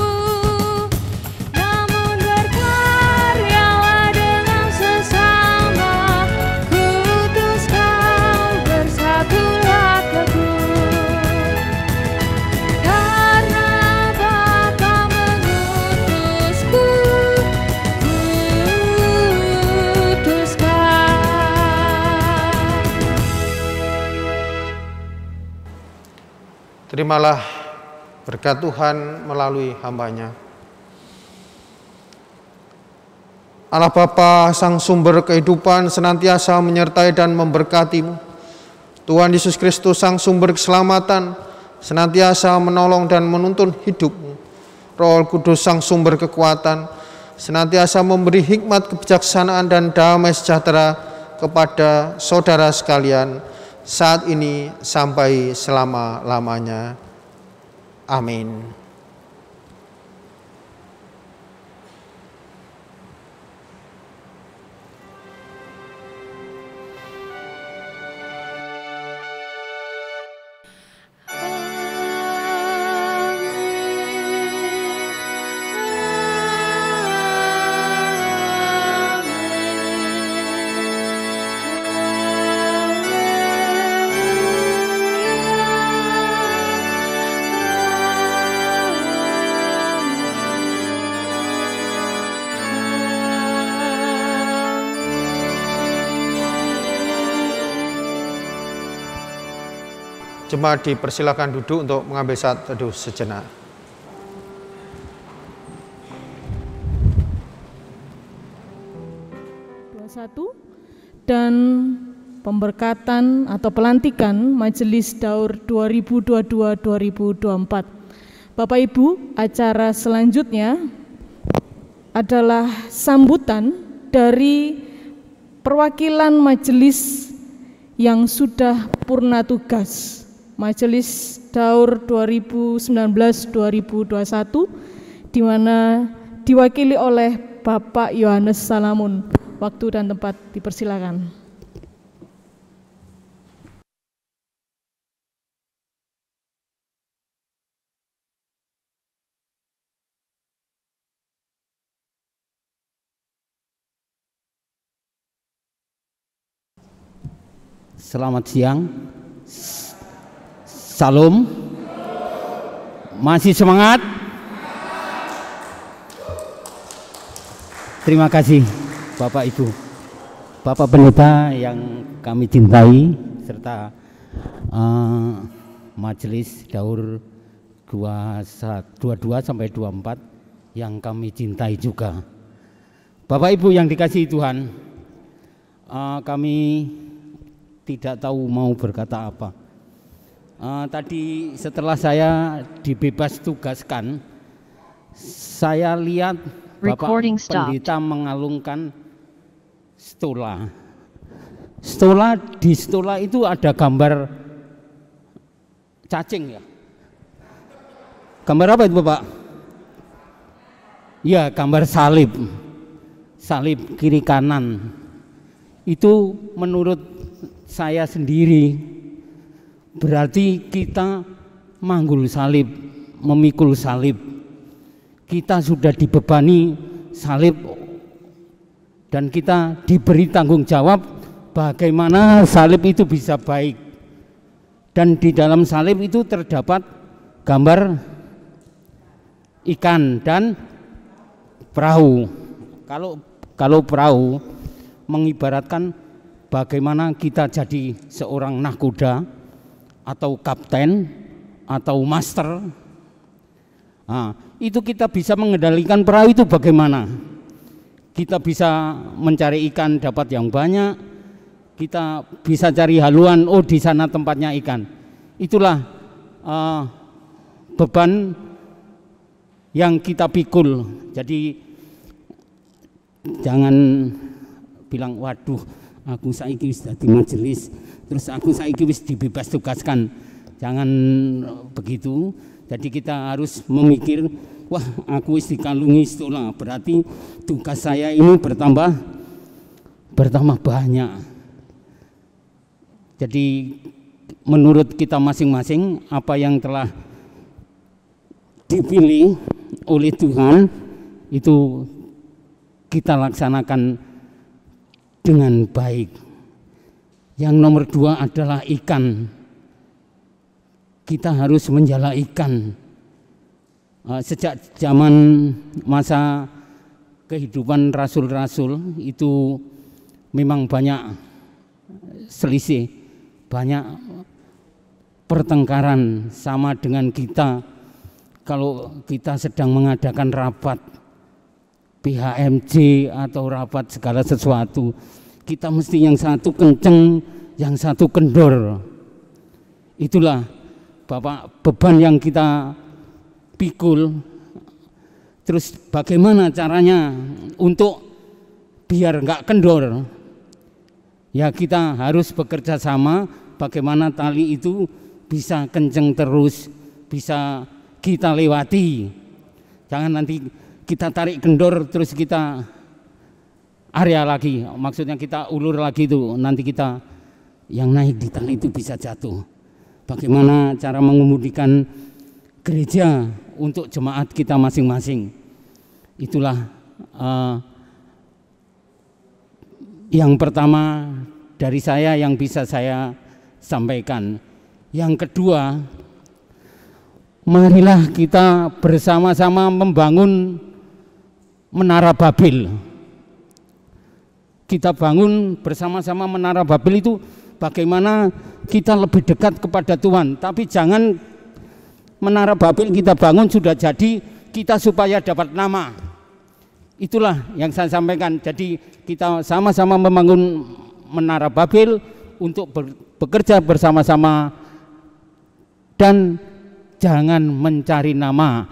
Terimalah berkat Tuhan melalui hamba-Nya. Allah Bapa, Sang Sumber kehidupan, senantiasa menyertai dan memberkati-Mu. Tuhan Yesus Kristus, Sang Sumber keselamatan, senantiasa menolong dan menuntun hidup-Mu. Roh Kudus, Sang Sumber kekuatan, senantiasa memberi hikmat, kebijaksanaan, dan damai sejahtera kepada saudara sekalian, saat ini sampai selama-lamanya. Amin. Jemaat dipersilakan duduk untuk mengambil saat teduh sejenak. Dan pemberkatan atau pelantikan Majelis Daur 2022-2024. Bapak Ibu, acara selanjutnya adalah sambutan dari perwakilan majelis yang sudah purna tugas, Majelis Daur 2019-2021, di mana diwakili oleh Bapak Yohanes Salamun. Waktu dan tempat dipersilakan. Selamat siang. Salam. Masih semangat? Terima kasih Bapak Ibu, Bapak Pendeta yang kami cintai, serta Majelis Daur 22 sampai 24 yang kami cintai juga. Bapak Ibu yang dikasihi Tuhan, kami tidak tahu mau berkata apa. Tadi setelah saya dibebas tugaskan, saya lihat Bapak Pendeta mengalungkan stola. Di stola itu ada gambar cacing ya. Gambar apa itu Bapak? Ya, gambar salib. Salib kiri kanan. Itu menurut saya sendiri berarti kita manggul salib, memikul salib. Kita sudah dibebani salib dan kita diberi tanggung jawab bagaimana salib itu bisa baik. Dan di dalam salib itu terdapat gambar ikan dan perahu. Kalau perahu mengibaratkan bagaimana kita jadi seorang nahkoda atau kapten atau master. Nah, itu kita bisa mengendalikan perahu itu bagaimana? Kita bisa mencari ikan dapat yang banyak, kita bisa cari haluan, oh di sana tempatnya ikan. Itulah beban yang kita pikul. Jadi jangan bilang waduh aku saiki wis dadi majelis, terus aku saiki wis dibebas tugaskan. Jangan begitu. Jadi kita harus memikir, wah aku wis dikalungi stola, berarti tugas saya ini bertambah banyak. Jadi menurut kita masing-masing apa yang telah dipilih oleh Tuhan itu kita laksanakan dengan baik. Yang nomor 2 adalah ikan. Kita harus menjala ikan. Sejak zaman masa kehidupan rasul-rasul itu memang banyak selisih, banyak pertengkaran sama dengan kita. Kalau kita sedang mengadakan rapat PHMJ atau rapat segala sesuatu, kita mesti yang satu kenceng, yang satu kendor. Itulah Bapak beban yang kita pikul. Terus bagaimana caranya untuk biar enggak kendor? Ya kita harus bekerja sama bagaimana tali itu bisa kenceng terus, bisa kita lewati. Jangan nanti kita tarik kendor terus kita area lagi, maksudnya kita ulur lagi itu, nanti kita yang naik di tali itu bisa jatuh. Bagaimana cara mengemudikan gereja untuk jemaat kita masing-masing. Itulah yang pertama dari saya yang bisa saya sampaikan. Yang kedua, marilah kita bersama-sama membangun Menara Babel. Kita bangun bersama-sama Menara Babel itu bagaimana kita lebih dekat kepada Tuhan. Tapi jangan Menara Babel kita bangun sudah jadi kita supaya dapat nama. Itulah yang saya sampaikan. Jadi kita sama-sama membangun Menara Babel untuk bekerja bersama-sama dan jangan mencari nama.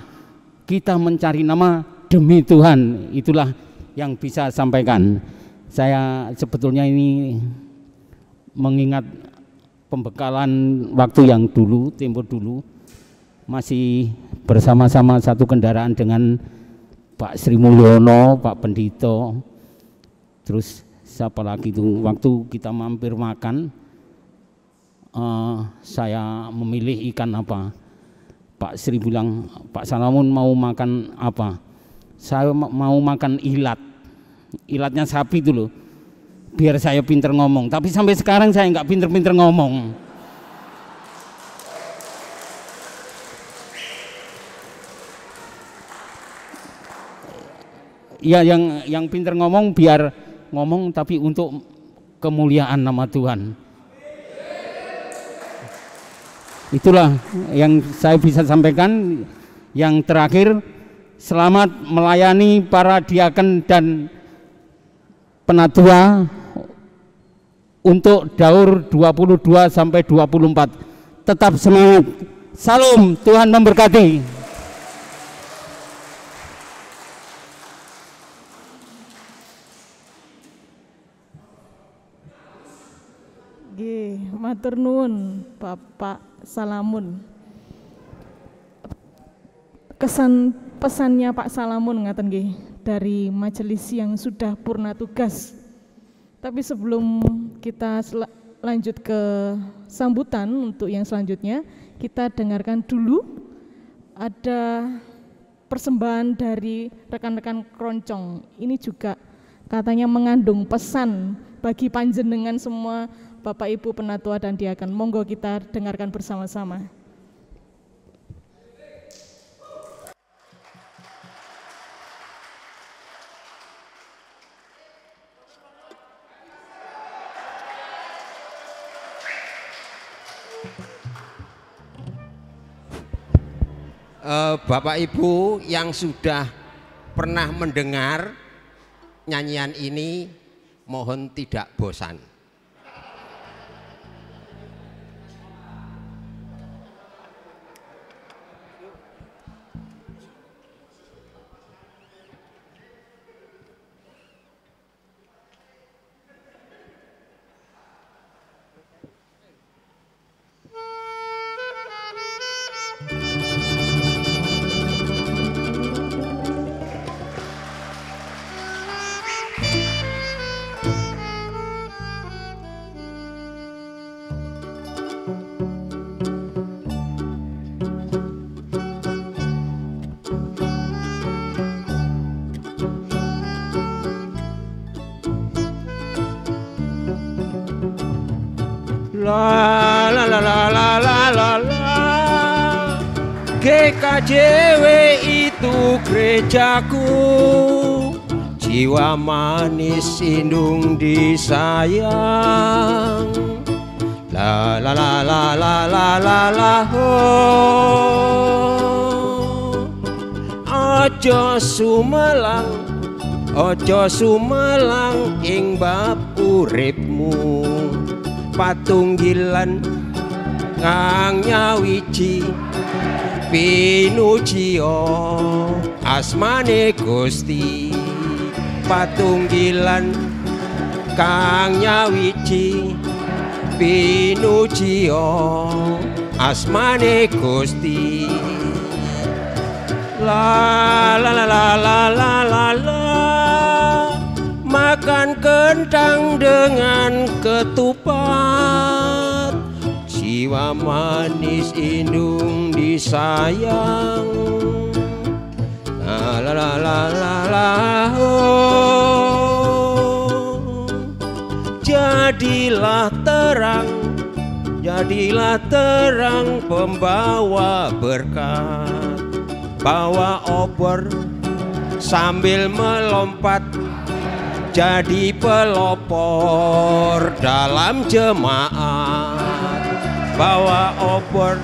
Kita mencari nama demi Tuhan. Itulah yang bisa sampaikan. Saya sebetulnya ini mengingat pembekalan waktu yang dulu, tempo dulu, masih bersama-sama satu kendaraan dengan Pak Sri Mulyono, Pak Pendito, terus siapa lagi itu, waktu kita mampir makan, saya memilih ikan apa, Pak Sri bilang, Pak Salamun mau makan apa, saya mau makan ilatnya sapi itu loh, biar saya pinter ngomong, tapi sampai sekarang saya nggak pinter-pinter ngomong. Ya yang pinter ngomong biar ngomong tapi untuk kemuliaan nama Tuhan. Itulah yang saya bisa sampaikan. Yang terakhir, selamat melayani para diaken dan penatua untuk Daur 22 sampai 24. Tetap semangat. Salam, Tuhan memberkati. Matur nuwun Bapak Salamun. Kesan pesannya Pak Salamun ngaten nggih dari majelis yang sudah purna tugas. Tapi sebelum kita lanjut ke sambutan untuk yang selanjutnya, kita dengarkan dulu ada persembahan dari rekan-rekan keroncong. Ini juga katanya mengandung pesan bagi panjenengan semua Bapak Ibu penatua dan diaken. Monggo kita dengarkan bersama-sama. Bapak Ibu yang sudah pernah mendengar nyanyian ini, mohon tidak bosan. La la la la la la la la, GKJW itu gerejaku, jiwa manis indung disayang. La la la la la la la la ho, ojo sumelang ing bab uripmu. Patunggilan ngang nyawiji pinujiyo asmane Gusti. Patunggilan kang nyawiji pinujiyo asmane Gusti. La la la la la la la la, makan kentang dengan ketupat, jiwa manis indung disayang. La la la la la la oh. Jadilah terang pembawa berkat, bawa obor sambil melompat, jadi pelopor dalam jemaat. Bawa obor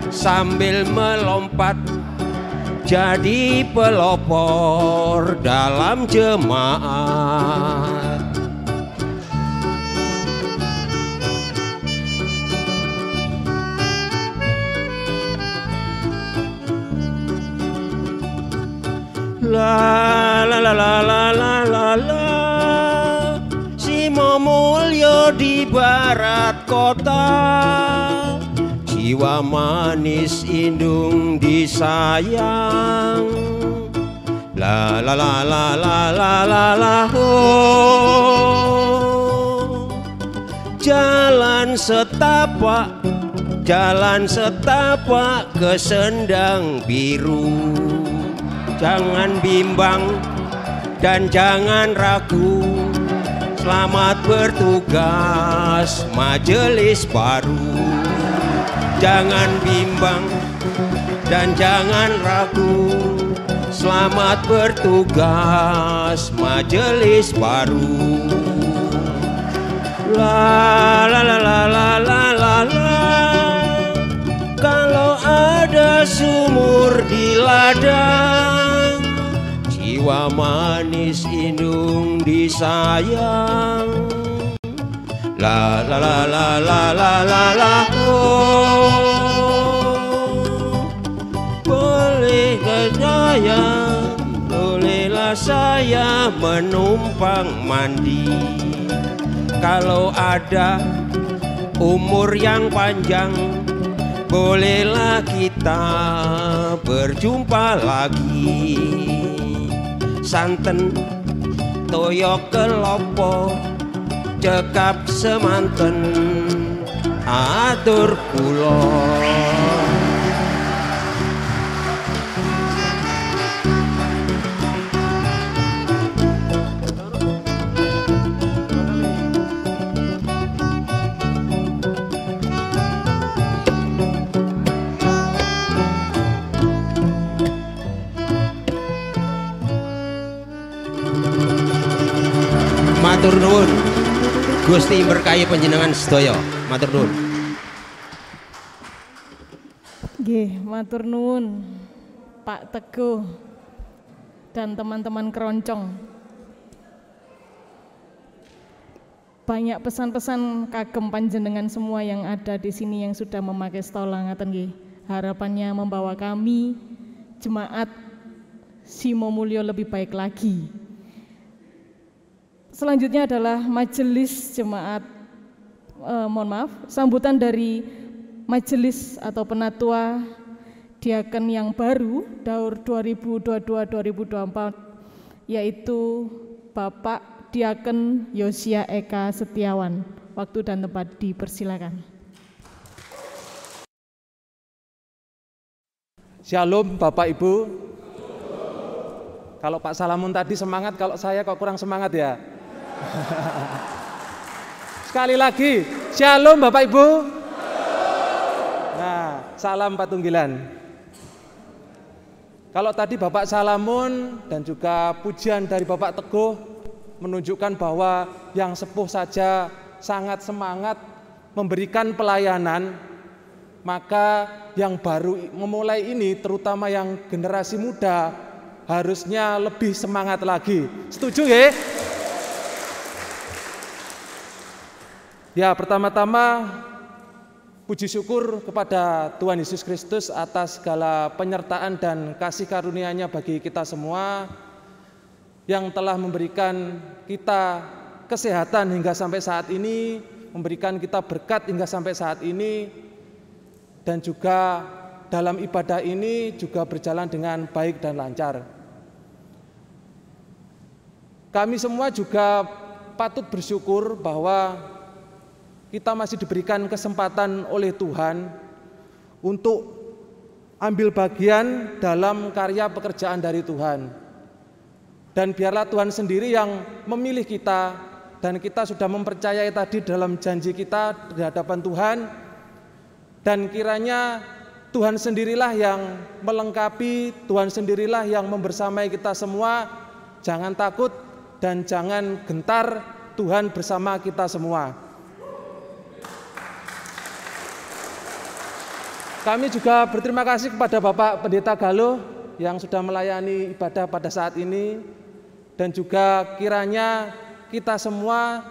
sambil melompat, jadi pelopor dalam jemaat. La la la la la la la la, Simo mulyo di barat kota, jiwa manis indung disayang. La la la la la la la la ho. Jalan setapak ke Sendang Biru. Jangan bimbang dan jangan ragu, selamat bertugas majelis baru. Jangan bimbang dan jangan ragu, selamat bertugas majelis baru. La la la la la la la la. Kalau ada sumur di ladang, jiwa manis indung disayang. La la la la la la la la oh. Bolehlah saya menumpang mandi. Kalau ada umur yang panjang, bolehlah kita berjumpa lagi. Santen toyo kelopo cekap semanten atur kula. Matur nuwun, Gusti berkahi panjenengan sedaya. Matur nuwun. Nggih, matur nuwun Pak Teguh dan teman-teman keroncong. Banyak pesan-pesan kagem panjenengan semua yang ada di sini yang sudah memakai stola ngaten nggih. Harapannya membawa kami jemaat Simo Mulyo lebih baik lagi. Selanjutnya adalah majelis jemaat, sambutan dari majelis atau penatua diaken yang baru Daur 2022-2024, yaitu Bapak Diaken Yosia Eka Setiawan. Waktu dan tempat dipersilakan. Shalom Bapak Ibu. Kalau Pak Salamun tadi semangat, kalau saya kok kurang semangat ya. Sekali lagi, shalom Bapak Ibu. Nah, salam patunggilan. Kalau tadi Bapak Salamun dan juga pujian dari Bapak Teguh menunjukkan bahwa yang sepuh saja sangat semangat memberikan pelayanan, maka yang baru memulai ini, terutama yang generasi muda, harusnya lebih semangat lagi. Setuju ya? Ya, pertama-tama puji syukur kepada Tuhan Yesus Kristus atas segala penyertaan dan kasih karunia-Nya bagi kita semua, yang telah memberikan kita kesehatan hingga sampai saat ini, memberikan kita berkat hingga sampai saat ini, dan juga dalam ibadah ini juga berjalan dengan baik dan lancar. Kami semua juga patut bersyukur bahwa kita masih diberikan kesempatan oleh Tuhan untuk ambil bagian dalam karya pekerjaan dari Tuhan. Dan biarlah Tuhan sendiri yang memilih kita, dan kita sudah mempercayai tadi dalam janji kita di hadapan Tuhan, dan kiranya Tuhan sendirilah yang melengkapi, Tuhan sendirilah yang membersamai kita semua. Jangan takut dan jangan gentar, Tuhan bersama kita semua. Kami juga berterima kasih kepada Bapak Pendeta Galuh yang sudah melayani ibadah pada saat ini, dan juga kiranya kita semua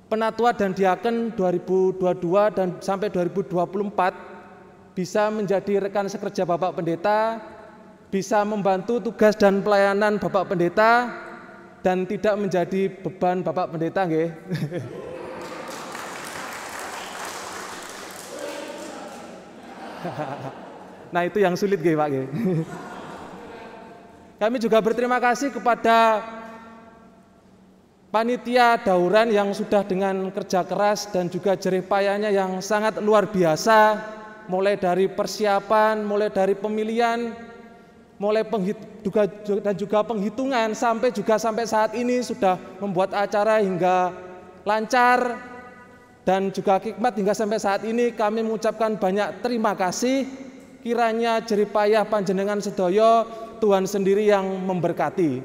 penatua dan diaken 2022 dan sampai 2024 bisa menjadi rekan sekerja Bapak Pendeta bisa membantu tugas dan pelayanan Bapak Pendeta dan tidak menjadi beban Bapak Pendeta nggih. Nah, itu yang sulit nggih Pak nggih. Kami juga berterima kasih kepada panitia dauran yang sudah dengan kerja keras dan juga jerih payahnya yang sangat luar biasa, mulai dari persiapan, mulai dari pemilihan, mulai dan juga penghitungan sampai saat ini sudah membuat acara hingga lancar dan juga hikmat hingga sampai saat ini. Kami mengucapkan banyak terima kasih. Kiranya jerih payah panjenengan sedaya Tuhan sendiri yang memberkati.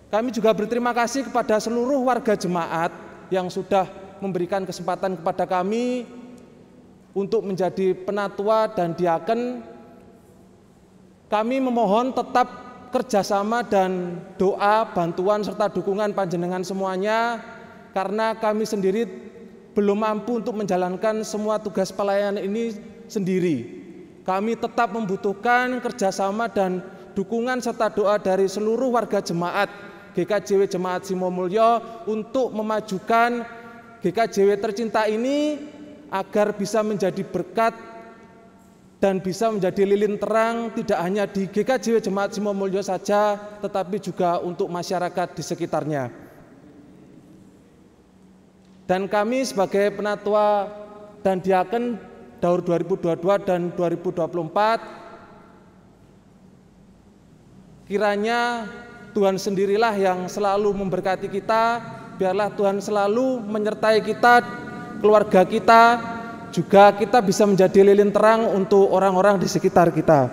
Kami juga berterima kasih kepada seluruh warga jemaat yang sudah memberikan kesempatan kepada kami untuk menjadi penatua dan diaken. Kami memohon tetap kerjasama dan doa, bantuan serta dukungan panjenengan semuanya, karena kami sendiri belum mampu untuk menjalankan semua tugas pelayanan ini sendiri. Kami tetap membutuhkan kerjasama dan dukungan serta doa dari seluruh warga jemaat GKJW Jemaat Simomulyo untuk memajukan GKJW tercinta ini agar bisa menjadi berkat dan bisa menjadi lilin terang tidak hanya di GKJW Jemaat Simomulyo saja, tetapi juga untuk masyarakat di sekitarnya. Dan kami sebagai penatua dan diaken Daur 2022 dan 2024, kiranya Tuhan sendirilah yang selalu memberkati kita, biarlah Tuhan selalu menyertai kita, keluarga kita, juga kita bisa menjadi lilin terang untuk orang-orang di sekitar kita.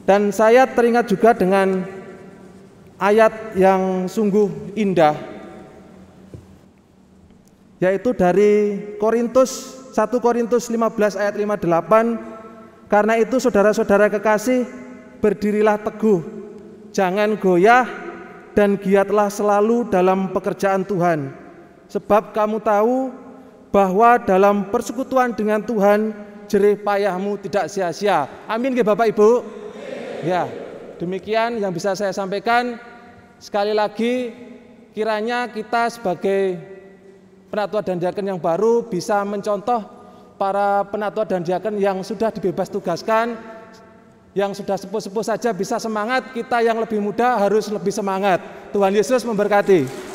Dan saya teringat juga dengan ayat yang sungguh indah, yaitu dari 1 Korintus 15 ayat 58, karena itu saudara-saudara kekasih, berdirilah teguh, jangan goyah, dan giatlah selalu dalam pekerjaan Tuhan. Sebab kamu tahu bahwa dalam persekutuan dengan Tuhan, jerih payahmu tidak sia-sia. Amin ya Bapak Ibu. Ya, demikian yang bisa saya sampaikan. Sekali lagi, kiranya kita sebagai penatua dan diaken yang baru bisa mencontoh para penatua dan diaken yang sudah dibebas tugaskan, yang sudah sepuh-sepuh saja bisa semangat, kita yang lebih muda harus lebih semangat. Tuhan Yesus memberkati.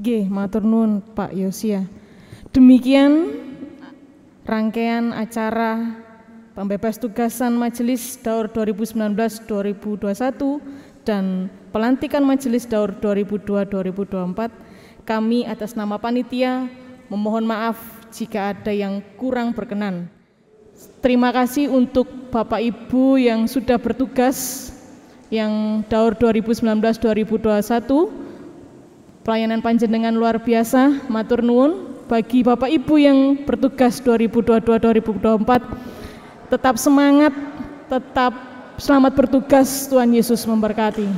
Matur nuwun Pak Yosia. Demikian rangkaian acara pembebas tugasan Majelis Daur 2019-2021 dan pelantikan Majelis Daur 2002-2024. Kami atas nama panitia memohon maaf jika ada yang kurang berkenan. Terima kasih untuk Bapak Ibu yang sudah bertugas yang Daur 2019-2021. Pelayanan panjenengan luar biasa, matur nuwun. Bagi Bapak Ibu yang bertugas 2022-2024, tetap semangat, tetap selamat bertugas. Tuhan Yesus memberkati.